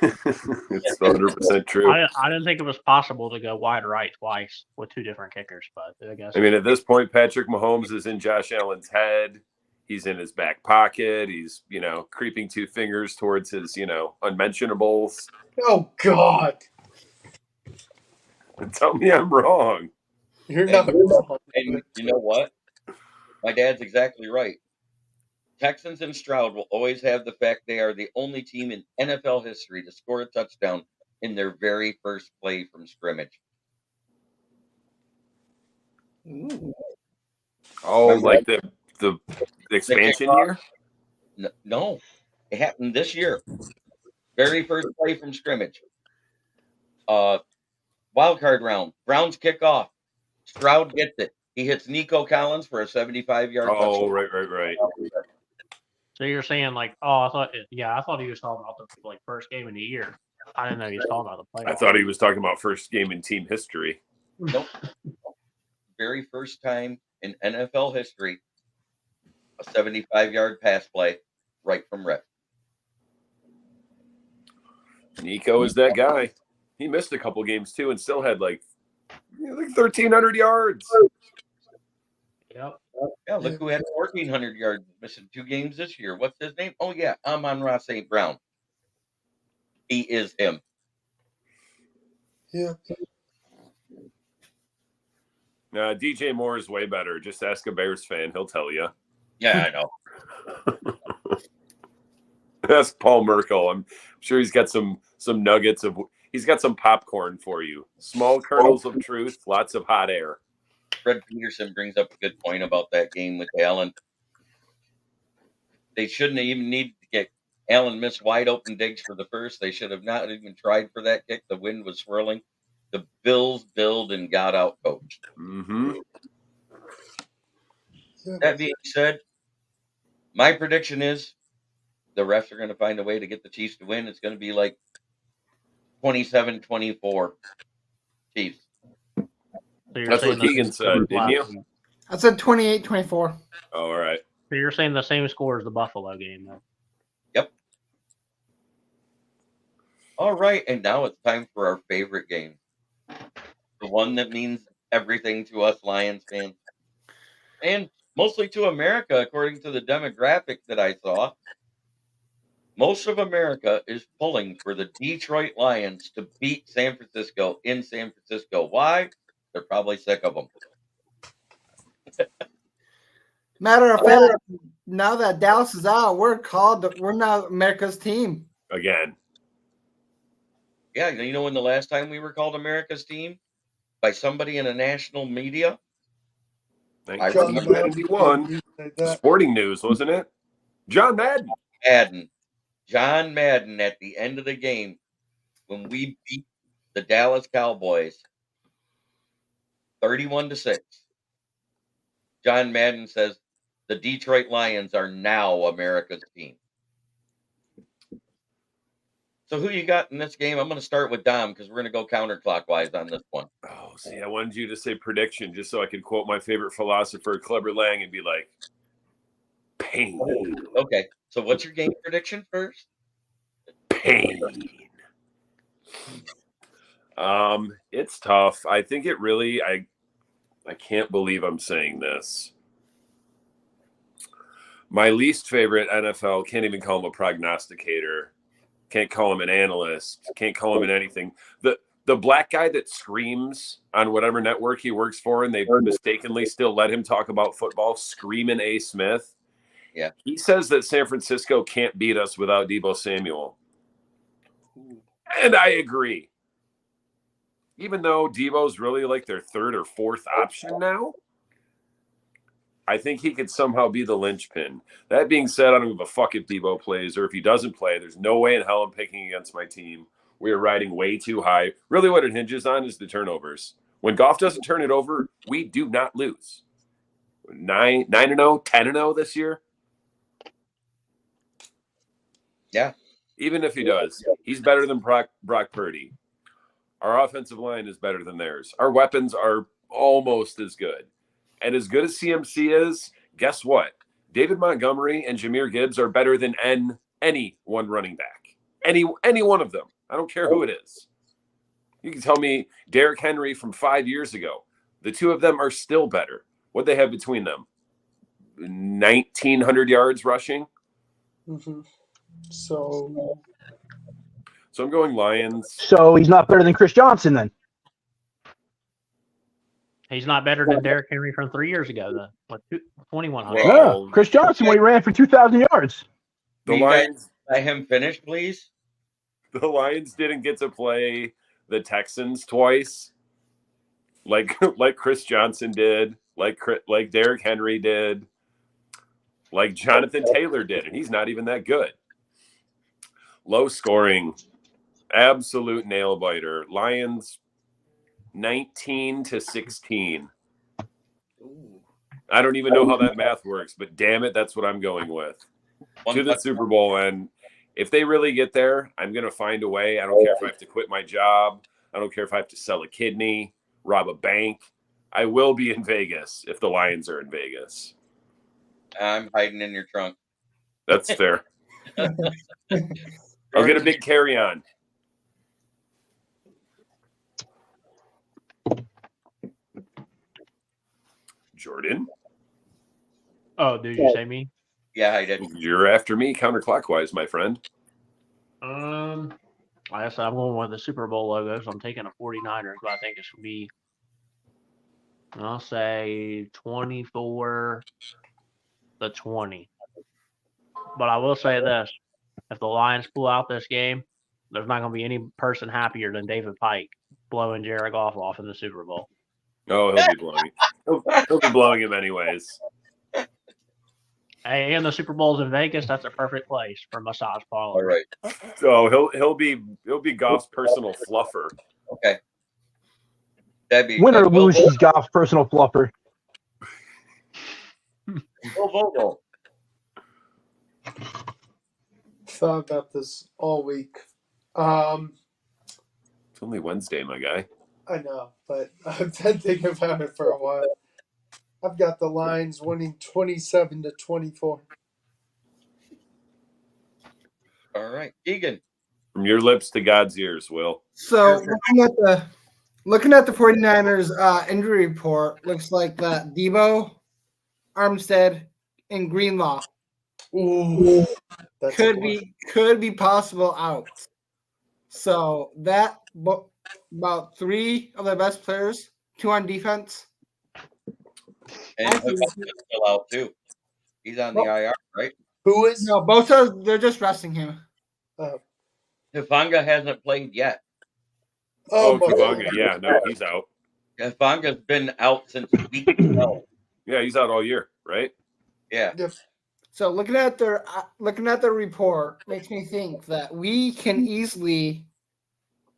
It's 100% true. I didn't think it was possible to go wide right twice with two different kickers, but I guess. I mean, at this point, Patrick Mahomes is in Josh Allen's head. He's in his back pocket. He's, creeping two fingers towards his, unmentionables. Oh God, Tell me I'm wrong. you're not wrong. And you know what? My dad's exactly right. Texans and Stroud will always have the fact they are the only team in NFL history to score a touchdown in their very first play from scrimmage. Oh, Remember like the expansion year? No, it happened this year. Very first play from scrimmage. Wild card round. Browns kick off. Stroud gets it. He hits Nico Collins for a 75-yard Oh, touchdown. right. So you're saying I thought he was talking about the first game of the year. I didn't know he was talking about the playoffs. I thought he was talking about first game in team history. Nope. Very first time in NFL history, a 75-yard pass play right from rip. Nico is that guy. He missed a couple games too and still had like 1,300 yards. Yep. Yeah, look who had 1,400 yards, missing 2 games this year. What's his name? Oh, yeah, Amon-Ra St. Brown. He is him. Yeah. DJ Moore is way better. Just ask a Bears fan. He'll tell you. Yeah, I know. Ask Paul Merkel. I'm sure he's got some nuggets of – he's got some popcorn for you. Small kernels of truth, lots of hot air. Fred Peterson brings up a good point about that game with Allen. They shouldn't even need to get Allen missed wide open digs for the first. They should have not even tried for that kick. The wind was swirling. The Bills billed and got out coached. Mm-hmm. That being said, my prediction is the refs are going to find a way to get the Chiefs to win. It's going to be like 27-24 Chiefs. So That's what Keegan said, didn't you? I said 28-24. Oh, all right. So you're saying the same score as the Buffalo game, though. Yep. All right, and now it's time for our favorite game. The one that means everything to us Lions fans. And mostly to America, according to the demographic that I saw. Most of America is pulling for the Detroit Lions to beat San Francisco in San Francisco. Why? They're probably sick of them. Matter of fact, now that Dallas is out, we're now America's team. Again. Yeah, you know when the last time we were called America's team? By somebody in a national media? I remember 1991. Sporting News, wasn't it? John Madden. John Madden at the end of the game when we beat the Dallas Cowboys 31-6. John Madden says the Detroit Lions are now America's team. So who you got in this game? I'm going to start with Dom because we're going to go counterclockwise on this one. Oh, see, I wanted you to say prediction just so I could quote my favorite philosopher, Clubber Lang, and be like, pain. Okay, so what's your game prediction first? Pain. It's tough. I think it really, I can't believe I'm saying this. My least favorite NFL, can't even call him a prognosticator. Can't call him an analyst. Can't call him an anything. The black guy that screams on whatever network he works for, and they mistakenly still let him talk about football, Screaming A. Smith. Yeah. He says that San Francisco can't beat us without Deebo Samuel. And I agree. Even though Deebo's really like their third or fourth option now, I think he could somehow be the linchpin. That being said, I don't give a fuck if Deebo plays or if he doesn't play. There's no way in hell I'm picking against my team. We are riding way too high. Really what it hinges on is the turnovers. When Goff doesn't turn it over, we do not lose. 9-0, 10-0 this year. Yeah. Even if he does, he's better than Brock Purdy. Our offensive line is better than theirs. Our weapons are almost as good. And as good as CMC is, guess what? David Montgomery and Jahmyr Gibbs are better than any one running back. Any one of them. I don't care who it is. You can tell me Derrick Henry from 5 years ago. The two of them are still better. What they have between them? 1,900 yards rushing. Mm-hmm. So I'm going Lions. So he's not better than Chris Johnson then. He's not better than Derrick Henry from 3 years ago, then. What, 2,100? Well, Yeah, Chris Johnson when he ran for 2,000 yards. The Will you guys Lions. let him finish, please? The Lions didn't get to play the Texans twice, like Chris Johnson did, like Derrick Henry did, like Jonathan Taylor did, and he's not even that good. Low scoring, absolute nail biter. Lions 19-16. I don't even know how that math works, but damn it, that's what I'm going with. To the Super Bowl, and if they really get there, I'm going to find a way. I don't care if I have to quit my job. I don't care if I have to sell a kidney, rob a bank. I will be in Vegas if the Lions are in Vegas. I'm hiding in your trunk. That's fair. I'll get a big carry-on. Jordan? Oh, did you say me? Yeah, I did. You're after me counterclockwise, my friend. I guess I'm going with the Super Bowl logo, so I'm taking a 49ers, but I think it should be, I'll say 24-20. But I will say this. If the Lions pull out this game, there's not going to be any person happier than David Pike blowing Jared Goff off in the Super Bowl. Oh, he'll be blowing. He'll be blowing him anyways. Hey, and the Super Bowl's in Vegas. That's a perfect place for massage parlor. All right. So he'll be Goff's personal fluffer. Okay. Debbie. Win or lose, he's Goff's personal fluffer. Vogel. thought about this all week. It's only Wednesday, my guy. I know, but I've been thinking about it for a while. I've got the Lions winning 27-24. All right. Egan. From your lips to God's ears, Will. So looking at the 49ers injury report, looks like that Debo, Armstead, and Greenlaw Ooh, that's could be possible out. So that about three of the best players, two on defense. And Hufanga still out too. He's on the IR, right? Who is? No, both are. They're just resting him. Hufanga hasn't played yet. Oh, my Kavanga. God. Yeah, no, he's out. Hufanga's been out since week 12. Yeah, he's out all year, right? Yeah. Yep. So looking at their report makes me think that we can easily,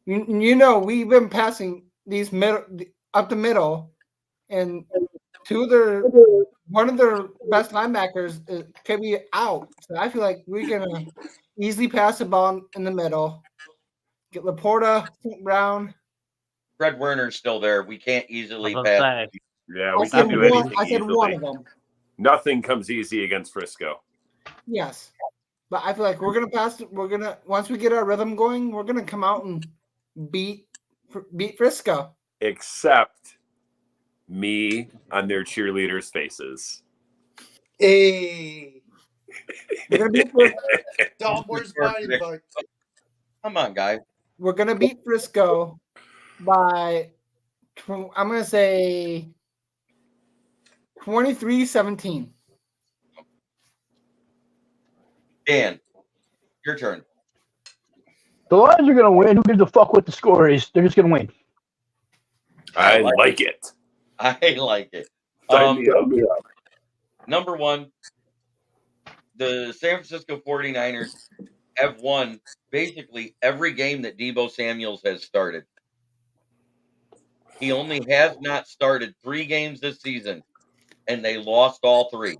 we've been passing these up the middle, and one of their best linebackers could be out. So I feel like we're gonna easily pass the ball in the middle. Get Laporta, Brown. Fred Werner's still there. We can't easily pass. Yeah, I we said can do one. anything I said easily. one of them. Nothing comes easy against Frisco. Yes, but I feel like we're gonna pass. Once we get our rhythm going, we're gonna come out and beat Frisco. Except me on their cheerleaders' faces. Hey. We're gonna beat Frisco. Dom, where's my invite? Come on, guys. We're gonna beat Frisco by, I'm gonna say 23-17. Dan, your turn. The Lions are going to win. Who gives a fuck what the score is? They're just going to win. I like it. I like it. Sign me up. Number one, the San Francisco 49ers have won basically every game that Deebo Samuels has started. He only has not started 3 games this season, and they lost all 3.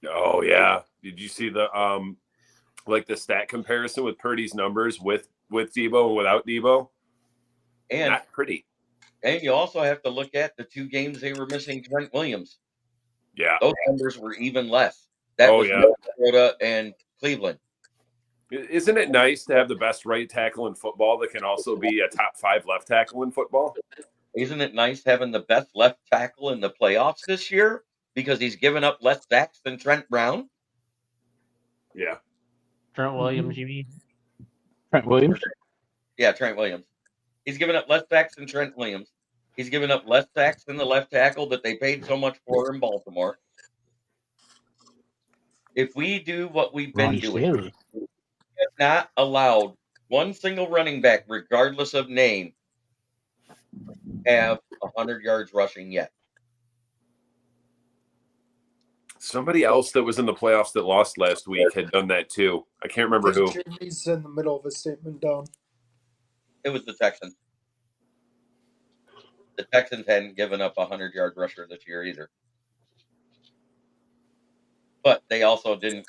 Oh yeah. Did you see the like the stat comparison with Purdy's numbers with Deebo and without Deebo? And Not pretty. And you also have to look at the 2 games they were missing Trent Williams. Yeah. Those numbers were even less. That was Minnesota and Cleveland. Isn't it nice to have the best right tackle in football that can also be a top 5 left tackle in football? Isn't it nice having the best left tackle in the playoffs this year because he's given up less sacks than Trent Brown? Yeah. Trent Williams, you mean? Trent Williams? Yeah, Trent Williams. He's given up less sacks than Trent Williams. He's given up less sacks than the left tackle that they paid so much for in Baltimore. If we do what we've been doing, we have not allowed one single running back, regardless of name, have 100 yards rushing yet. Somebody else that was in the playoffs that lost last week had done that too. I can't remember who. He's in the middle of a statement down. It was the Texans. The Texans hadn't given up a 100-yard rusher this year either. But they also didn't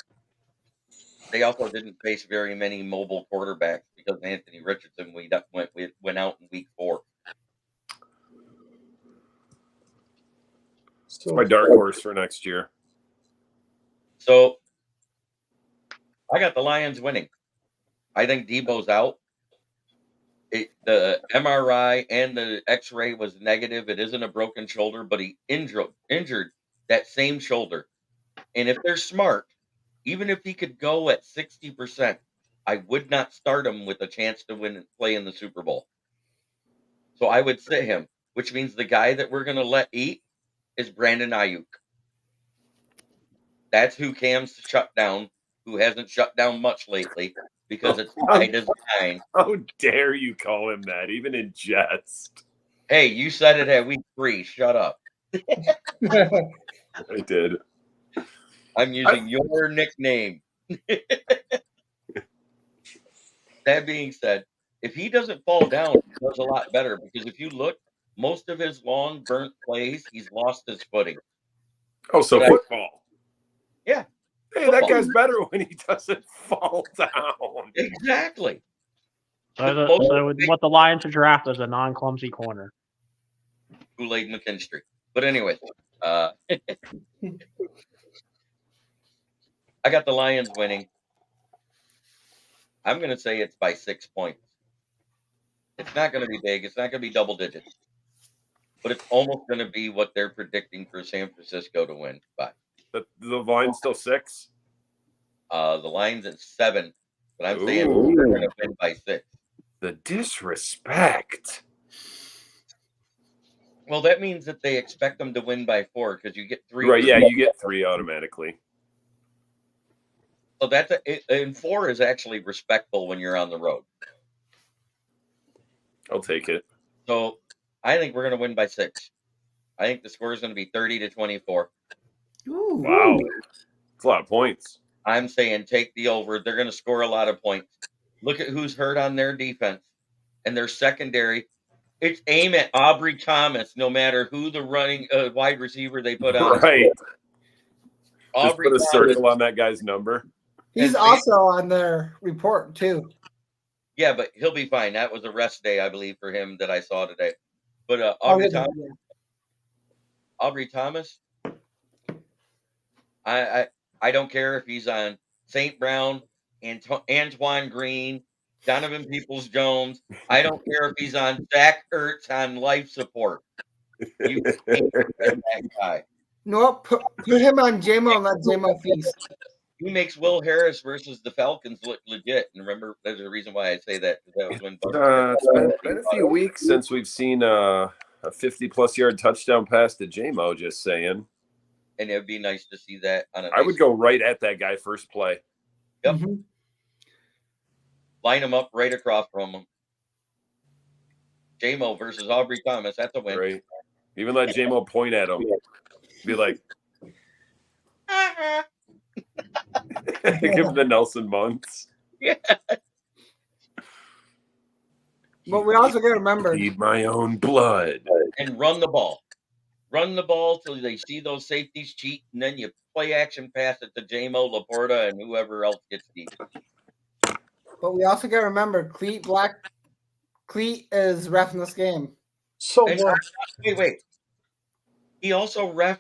face very many mobile quarterbacks because Anthony Richardson went out in week 4. It's my dark horse for next year. So I got the Lions winning. I think Deebo's out. The MRI and the X-ray was negative. It isn't a broken shoulder, but he injured that same shoulder. And if they're smart, even if he could go at 60%, I would not start him with a chance to win and play in the Super Bowl. So I would sit him, which means the guy that we're going to let eat is Brandon Ayuk. That's who Cam's shut down, who hasn't shut down much lately because it's by design. How dare you call him that, even in jest? Hey, you said it at week 3. Shut up. I did. I'm using your nickname. That being said, if he doesn't fall down, he does a lot better because if you look, most of his long burnt plays, he's lost his footing. Oh, so football. Yeah. Hey, that guy's better when he doesn't fall down. Exactly. So what the Lions should draft is a non-clumsy corner. Kool-Aid McKinstry. But anyway, I got the Lions winning. I'm going to say it's by 6 points. It's not going to be big. It's not going to be double digits. But it's almost going to be what they're predicting for San Francisco to win by. The line's still 6? The line's at 7. But I'm saying they're going to win by 6. The disrespect. Well, that means that they expect them to win by 4 because you get 3. Right, yeah, you get 3 automatically. So and 4 is actually respectful when you're on the road. I'll take it. So I think we're going to win by 6. I think the score is going to be 30-24. Ooh. Wow. That's a lot of points. I'm saying take the over. They're going to score a lot of points. Look at who's hurt on their defense and their secondary. It's aim at Aubrey Thomas, no matter who the running wide receiver they put out. Right. Aubrey Just put a circle on that guy's number. He's also on their report, too. Yeah, but he'll be fine. That was a rest day, I believe, for him that I saw today. But Aubrey Thomas, I don't care if he's on St. Brown, Antoine Green, Donovan Peoples-Jones. I don't care if he's on Zach Ertz on life support. You can't get that guy. No, put him on JMO and let JMO feast. He makes Will Harris versus the Falcons look legit. And remember, there's a reason why I say that. That was when it's been a few weeks since we've seen a 50-plus yard touchdown pass to JMO, just saying. And it would be nice to see that. I would go right at that guy first play. Yep. Mhm. Line them up right across from them. J-Mo versus Aubrey Thomas. That's a win. Right. Even let J-Mo point at him. Be like, give him the Nelson Muntz. Yeah. But we also got to remember. Bleed my own blood. And run the ball. Run the ball till they see those safeties cheat, and then you play action pass it to J-Mo, Laporta, and whoever else gets deep. But we also got to remember, Cleat is reffing this game. So And- what? Wait. He also reffed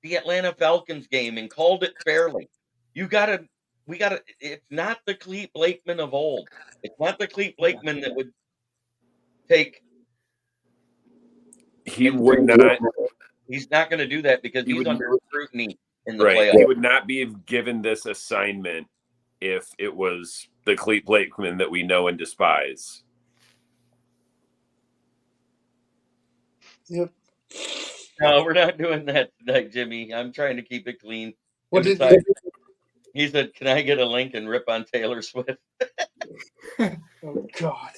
the Atlanta Falcons game and called it fairly. It's not the Cleat Blakeman of old. It's not the Cleat Blakeman that would take. He would not. He's not going to do that because He he's would- under scrutiny in the Right. playoffs. He would not be given this assignment if it was the Cleat Blakeman that we know and despise. Yep. No, we're not doing that tonight, Jimmy. I'm trying to keep it clean. What And did besides, he said, "Can I get a link and rip on Taylor Swift?" Oh God.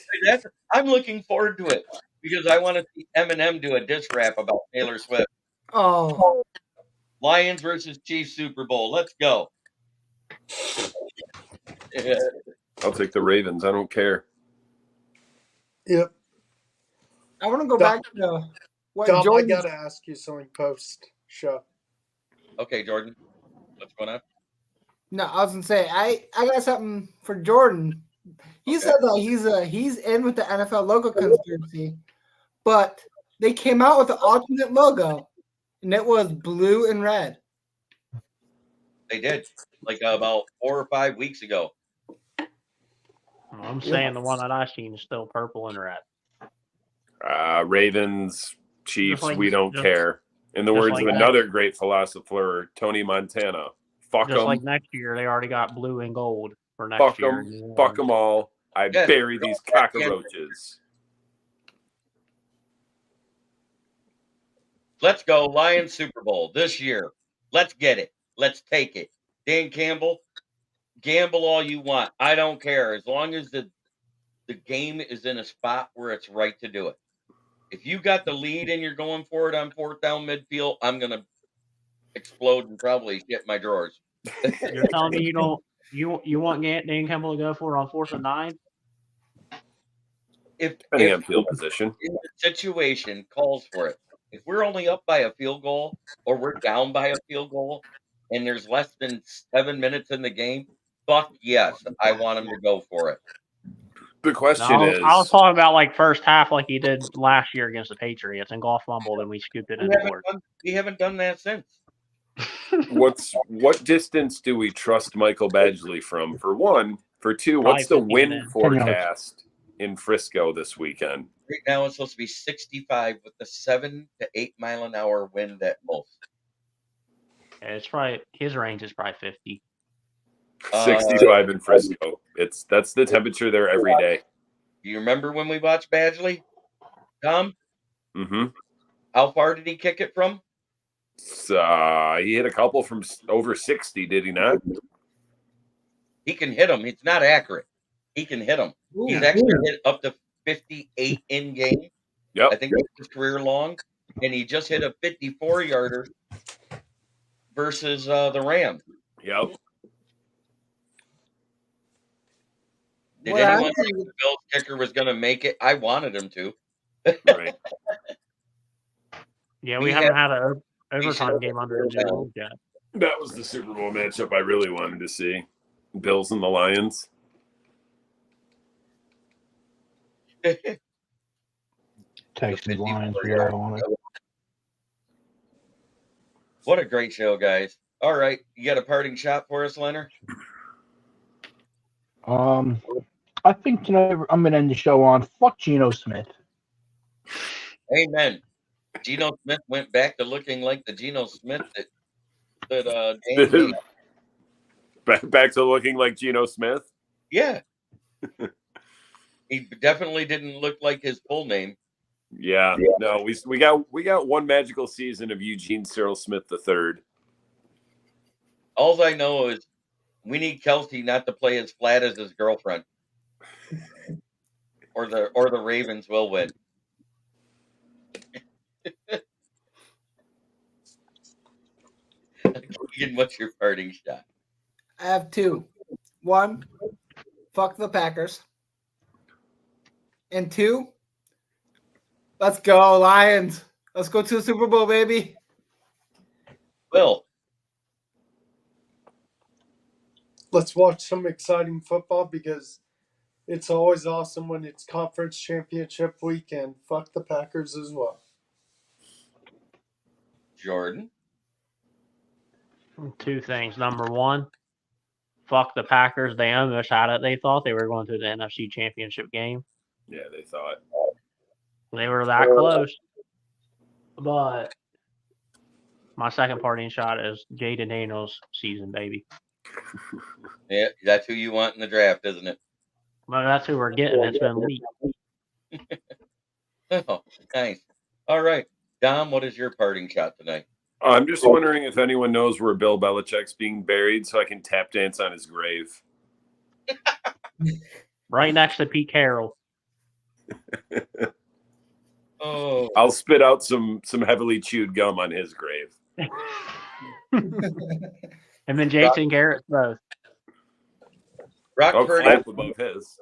I'm looking forward to it because I want to see Eminem do a diss rap about Taylor Swift. Oh, Lions versus Chiefs Super Bowl. Let's go. Yeah. I'll take the Ravens. I don't care. Yep. I want to go Dom- back to what Dom, I Jordan. gotta ask you something post show. Okay, Jordan. What's going on? No, I was gonna say I got something for Jordan. He Okay. said that he's in with the NFL logo conspiracy, but they came out with an alternate logo, and it was blue and red. They did like about 4 or 5 weeks ago. I'm saying the one that I've seen is still purple and red. Ravens, Chiefs, like- we don't just- care. In the just words like of that. another great philosopher, Tony Montana, fuck Just them, like next year, they already got blue and gold for next year. fuck them all. I Yes. bury these cockroaches. Let's go Lions Super Bowl this year. Let's get it. Let's take it. Dan Campbell, gamble all you want. I don't care as long as the game is in a spot where it's right to do it. If you got the lead and you're going for it on 4th down midfield, I'm gonna explode and probably shit my drawers. You're telling me you want Dan Campbell to go for it on 4th and 9? If Depending on field position. the situation calls for it. If we're only up by a field goal or we're down by a field goal and there's less than 7 minutes in the game, fuck yes, I want him to go for it. The question No, is, I was talking about like first half, like he did last year against the Patriots, and golf fumbled, and we scooped it in the board. We haven't done that since. what distance do we trust Michael Badgley from? For one, for two, Probably what's the 50 wind minutes. forecast in Frisco this weekend? Right now it's supposed to be 65 with a 7 to 8 mile an hour wind at most. Yeah, it's probably his range is probably 50. 65 in Frisco. That's the temperature there every day. Do you remember when we watched Badgley? Tom? Mm-hmm. How far did he kick it from? He hit a couple from over 60, did he not? He can hit them. It's not accurate. He can hit them. He's actually hit up to 58 in game. Yep. I think that's his career long. And he just hit a 54-yarder versus the Rams. Yep. Did Well, anyone think the Bills kicker was going to make it? I wanted him to. Right. Yeah, We we haven't have- had an overtime should- game under the rules yet. That was the Super Bowl matchup I really wanted to see. Bills and the Lions. Texans, Lions, we got on it. What a great show, guys. All right. You got a parting shot for us, Leonard? I think tonight I'm gonna end the show on fuck Geno Smith. Amen. Geno Smith went back to looking like the Geno Smith that Dan made. Back to looking like Geno Smith. Yeah. He definitely didn't look like his full name. Yeah. No, we got one magical season of Eugene Cyril Smith III. All I know is We need Kelsey not to play as flat as his girlfriend. Or the Ravens will win. Keegan, what's your parting shot? I have two. One, fuck the Packers. And two, let's go, Lions. Let's go to the Super Bowl, baby. Will. Let's watch some exciting football because it's always awesome when it's conference championship weekend. Fuck the Packers as well. Jordan. Two things. Number one, fuck the Packers. They almost had it. They thought they were going to the NFC Championship game. Yeah, they thought. They were that close. But my second parting shot is Jaden Daniels' season, baby. Yeah, that's who you want in the draft, isn't it? Well, that's who we're getting. It's been leaked. Oh, nice. All right. Dom, what is your parting shot tonight? I'm just wondering if anyone knows where Bill Belichick's being buried so I can tap dance on his grave. Right next to Pete Carroll. Oh, I'll spit out some heavily chewed gum on his grave. And then Jason Garrett both. Brock I'll Purdy. clap above his.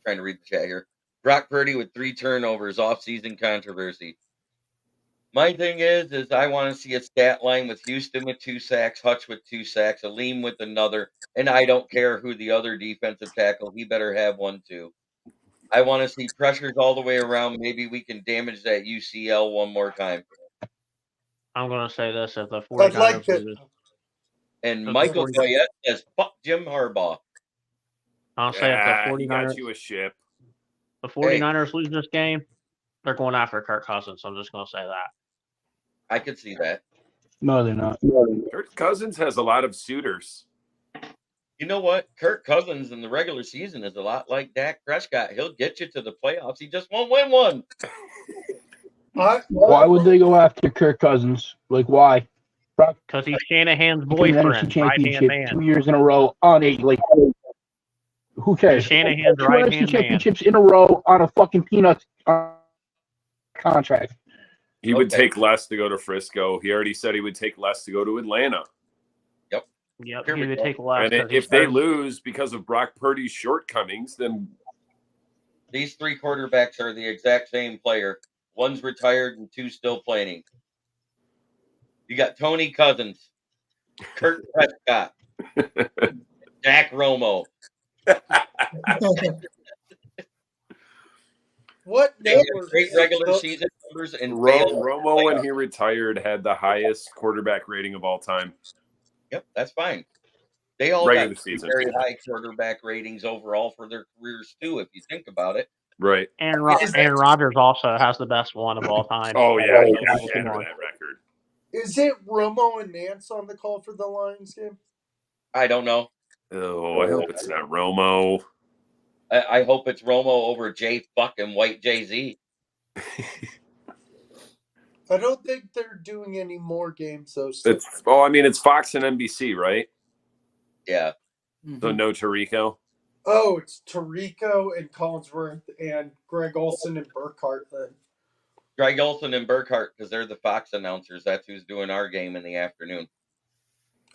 Trying to read the chat here. Brock Purdy with 3 turnovers, off-season controversy. My thing is I want to see a stat line with Houston with 2 sacks, Hutch with 2 sacks, Aleem with another, and I don't care who the other defensive tackle, he better have one too. I want to see pressures all the way around. Maybe we can damage that UCL one more time. I'm going to say this. If the I'd 49ers like to. lose, And So Michael the Goyette says, fuck Jim Harbaugh. I'll say if the He 49ers, got you a ship. the 49ers lose this game, they're going after Kirk Cousins. I'm just going to say that. I could see that. No, they're not. Kirk Cousins has a lot of suitors. You know what? Kirk Cousins in the regular season is a lot like Dak Prescott. He'll get you to the playoffs. He just won't win one. Why would they go after Kirk Cousins? Like, why? Because he's Shanahan's boyfriend, NFC right-hand Championship man. 2 years in a row on a who cares? He's Shanahan's 2 right-hand NFC man. championships in a row on a fucking peanut contract. He would take less to go to Frisco. He already said he would take less to go to Atlanta. Yep, Here he we would go. take less. And if they lose because of Brock Purdy's shortcomings, then These 3 quarterbacks are the exact same player. One's retired and 2 still playing. You got Tony Cousins, Kirk Prescott, Dak Romo. What They have network? great regular season numbers and failed. Romo, when he retired, had the highest quarterback rating of all time. Yep, that's fine. They all Regular got season. very high quarterback ratings overall for their careers too, if you think about it. Right. Aaron Rodgers also has the best one of all time. Oh, yeah. He Come can shatter on. that record. Is it Romo and Nance on the call for the Lions game? I don't know. Oh, I hope it's not Romo. I hope it's Romo over J fucking White Jay-Z. I don't think they're doing any more games though. It's Fox and NBC, right? Yeah. So no Tirico. Oh, it's Tirico and Collinsworth and Greg Olson and Burkhardt then. Greg Olson and Burkhardt, because they're the Fox announcers. That's who's doing our game in the afternoon.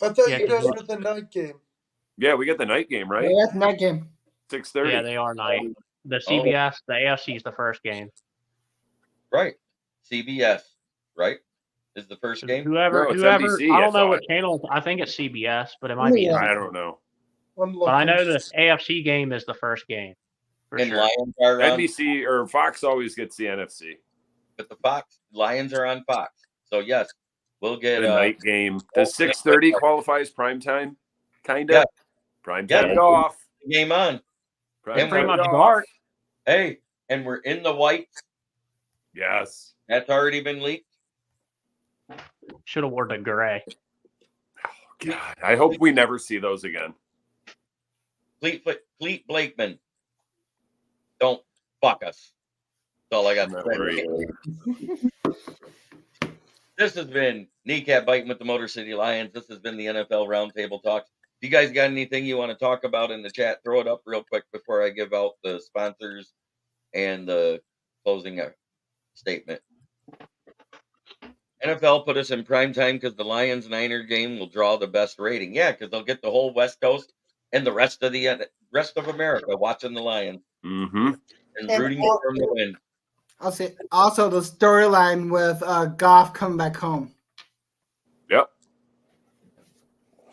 I thought Yeah, you guys 'cause- were the night game. Yeah, we got the night game, right? Yeah, that's night game. 6:30. Yeah, they are night. The CBS, the AFC is the first game. Right. CBS, right? Is the first game? Whoever, No, it's whoever. NBC, I I don't know what thought. channel. I think it's CBS, but it might be. Yeah. I don't know. I'm looking. But I know the AFC game is the first game. For And sure. Lions are on, NBC or Fox always gets the NFC. but the Lions are on Fox. So yes, we'll get The night game. Does 6:30 qualify as prime time? Kind of. Yeah. Prime Yeah. time it off. game on. Prime And time pretty it much off. dark. Hey, and we're in the whites. Yes. That's already been leaked. Should have worn the gray. God, I hope we never see those again. Fleet Blakeman. Don't fuck us. That's all I got to Not say. worried. This has been Kneecap Biting with the Motor City Lions. This has been the NFL Roundtable Talks. If you guys got anything you want to talk about in the chat, throw it up real quick before I give out the sponsors and the closing statement. NFL put us in prime time because the Lions-Niner game will draw the best rating. Yeah, because they'll get the whole West Coast and the rest of America watching the Lions Mm-hmm. and And rooting for them to win. I'll say also the storyline with Goff coming back home. Yep.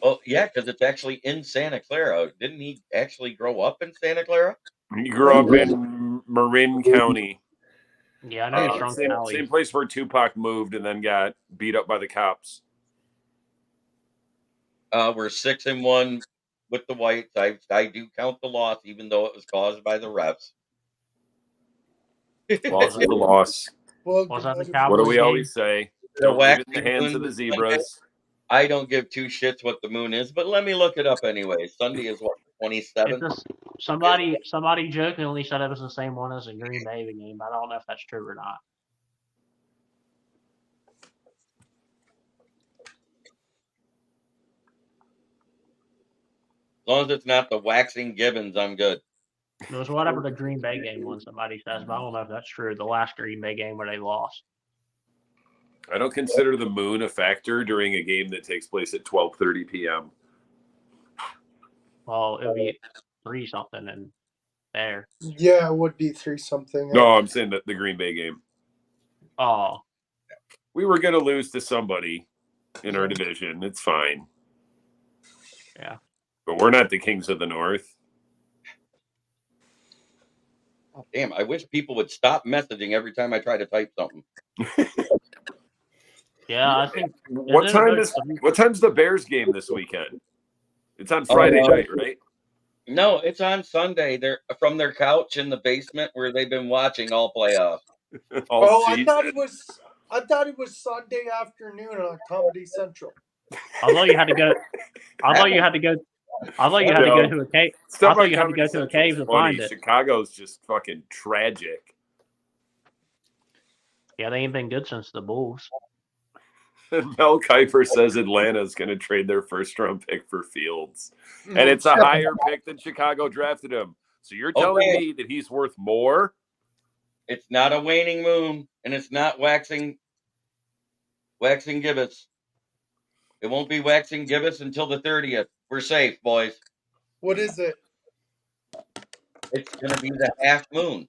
Well, yeah, because it's actually in Santa Clara. Didn't he actually grow up in Santa Clara? He grew up in Marin County. Yeah, I know he's from Cali. Same place where Tupac moved and then got beat up by the cops. We're 6-1 with the Whites. I do count the loss, even though it was caused by the refs. Loss is the loss. Well, Was that the good- Cowboys What do we game? always say? The Don't leave it in waxing the hands moon of the was zebras. I don't give two shits what the moon is, but let me look it up anyway. Sunday is what, 27th? It's somebody jokingly said it was the same one as the Green Bay game. But I don't know if that's true or not. As long as it's not the waxing gibbons, I'm good. It was whatever the Green Bay game was, somebody says, but I don't know if that's true. The last Green Bay game where they lost. I don't consider the moon a factor during a game that takes place at 12:30 p.m. Well, it would be 3-something and there. Yeah, it would be 3-something. No, I'm saying that the Green Bay game. Oh, We were going to lose to somebody in our division. It's fine. yeah. But we're not the Kings of the North. Oh, damn, I wish people would stop messaging every time I try to type something. Yeah, I think. What time's the Bears game this weekend? It's on Friday night, right? No, it's on Sunday. They're from their couch in the basement where they've been watching all playoffs. Oh, I thought it was Sunday afternoon on Comedy Central. I thought you had to go. I thought you had to go. I thought you had to go to a cave. I thought you had to go to a cave to find it. Chicago's just fucking tragic. Yeah, they ain't been good since the Bulls. Mel Kiper says Atlanta's going to trade their first-round pick for Fields. And it's a higher pick than Chicago drafted him. So you're telling me that he's worth more? It's not a waning moon, and it's not waxing gibbous. It won't be waxing gibbous until the 30th. We're safe, boys. What is it? It's going to be the half moon.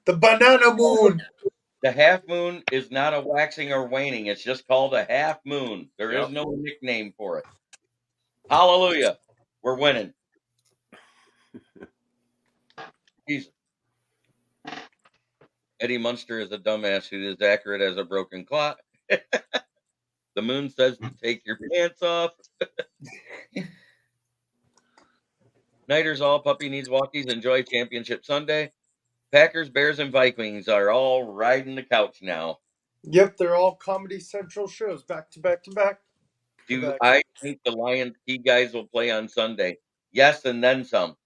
The banana moon. The half moon is not a waxing or waning. It's just called a half moon. There is no nickname for it. Hallelujah. We're winning. Jesus. Eddie Munster is a dumbass who is accurate as a broken clock. The moon says to take your pants off. Nighters all puppy needs walkies. Enjoy Championship Sunday. Packers, Bears, and Vikings are all riding the couch now. Yep, they're all Comedy Central shows, back to back to back. Do I think the Lions key guys will play on Sunday? Yes, and then some.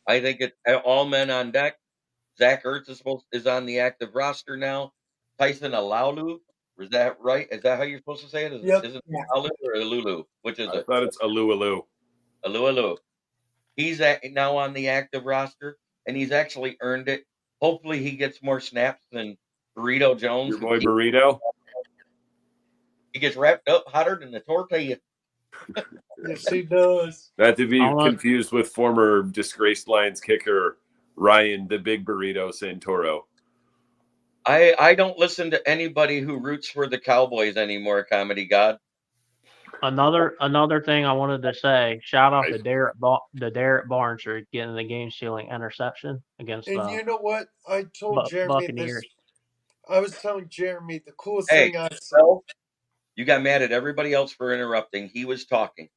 I think it's all men on deck. Zach Ertz is on the active roster now. Tyson Alaulu, is that right? Is that how you're supposed to say it? Is it Alaulu or Alulu? Which is it? I thought it's Alu. Alulu. He's now on the active roster, and he's actually earned it. Hopefully, he gets more snaps than Burrito Jones. Your boy Burrito. He gets wrapped up hotter than the tortilla. Yes, he does. Not to be confused with former disgraced Lions kicker Ryan the Big Burrito Santoro. I don't listen to anybody who roots for the Cowboys anymore, Comedy God. Another thing I wanted to say, shout out to Derek Barnes for getting the game-sealing interception against And you know what? I told Jeremy Buccaneers. this. I was telling Jeremy the coolest thing I saw. Well, you got mad at everybody else for interrupting. He was talking.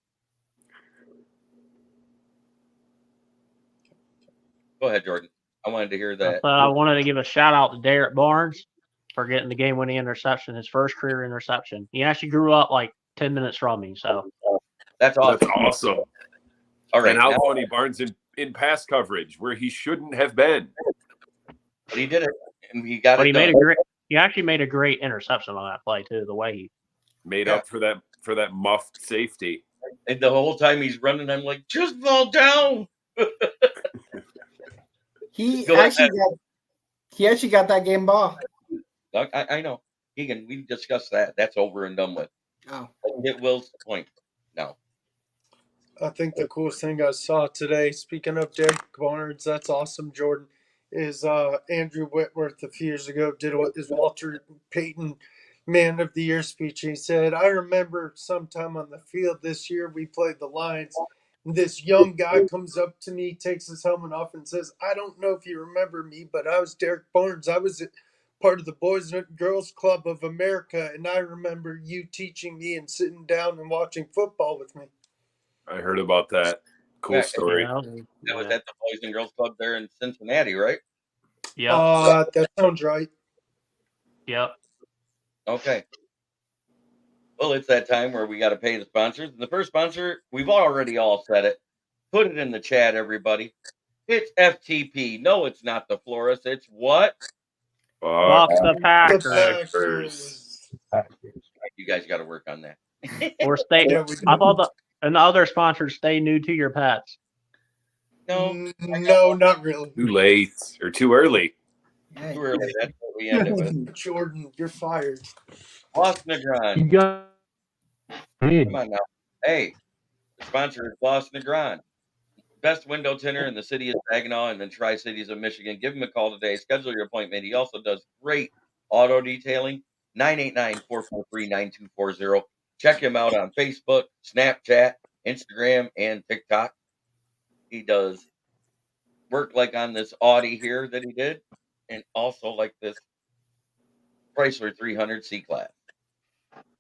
Go ahead, Jordan. I wanted to hear that. I wanted to give a shout out to Derek Barnes for getting the game-winning interception, his first career interception. He actually grew up like 10 minutes from me, so that's awesome. That's awesome. All right, and how funny Barnes in pass coverage where he shouldn't have been. But he did it, and he got but it. He actually made a great interception on that play too. The way he made up for that muffed safety. And the whole time he's running, I'm like, just fall down. He Go actually ahead. got that game ball. I know. Keegan, we discussed that. That's over and done with. Oh. Get Will's point. No. I think the coolest thing I saw today, speaking of Derek Barnes, that's awesome, Jordan, is Andrew Whitworth a few years ago did his Walter Payton Man of the Year speech. He said, I remember sometime on the field this year, we played the Lions. And this young guy comes up to me, takes his helmet off, and says, I don't know if you remember me, but I was Derek Barnes. I was part of the Boys and Girls Club of America, and I remember you teaching me and sitting down and watching football with me. I heard about that. Cool story. That was at the Boys and Girls Club there in Cincinnati, right? Yep. That sounds right. Yep. Okay. Well, it's that time where we got to pay the sponsors. And the first sponsor, we've already all said it. Put it in the chat, everybody. It's FTP. No, it's not the Florist. It's what? Fuck the Packers. You guys got to work on that. Or stay. Yeah, we I thought the other sponsors stay new to your pets. No, not really. Too late or too early. Too early. That's what we ended with. Jordan, you're fired. Lost Negron. You got Come on now. Hey, the sponsor is Lost Negron. Best window tinner in the city of Saginaw and the Tri-Cities of Michigan. Give him a call today. Schedule your appointment. He also does great auto detailing. 989-443-9240. Check him out on Facebook, Snapchat, Instagram, and TikTok. He does work like on this Audi here that he did, and also like this Chrysler 300 C-Class.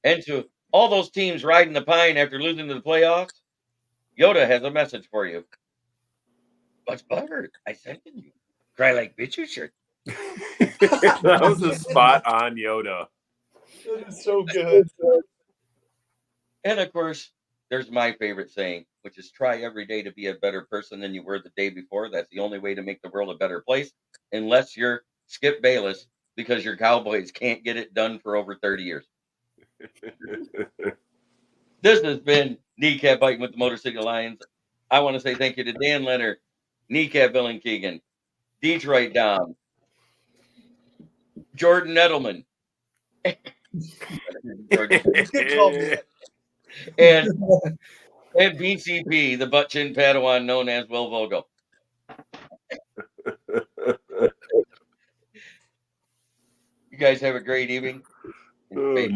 And to all those teams riding the pine after losing to the playoffs, Yoda has a message for you. What's buttered? I sent it you. Cry like bitch, you should. That was a spot on Yoda. That is so good. And of course, there's my favorite saying, which is try every day to be a better person than you were the day before. That's the only way to make the world a better place, unless you're Skip Bayless, because your Cowboys can't get it done for over 30 years. This has been Kneecap Biting with the Motor City Lions. I want to say thank you to Dan Leonard, Kneecap Bill and Keegan, Detroit Dom, Jordan Edelman, Good call, man. and BCP, the butt chin Padawan known as Will Vogel. You guys have a great evening. Now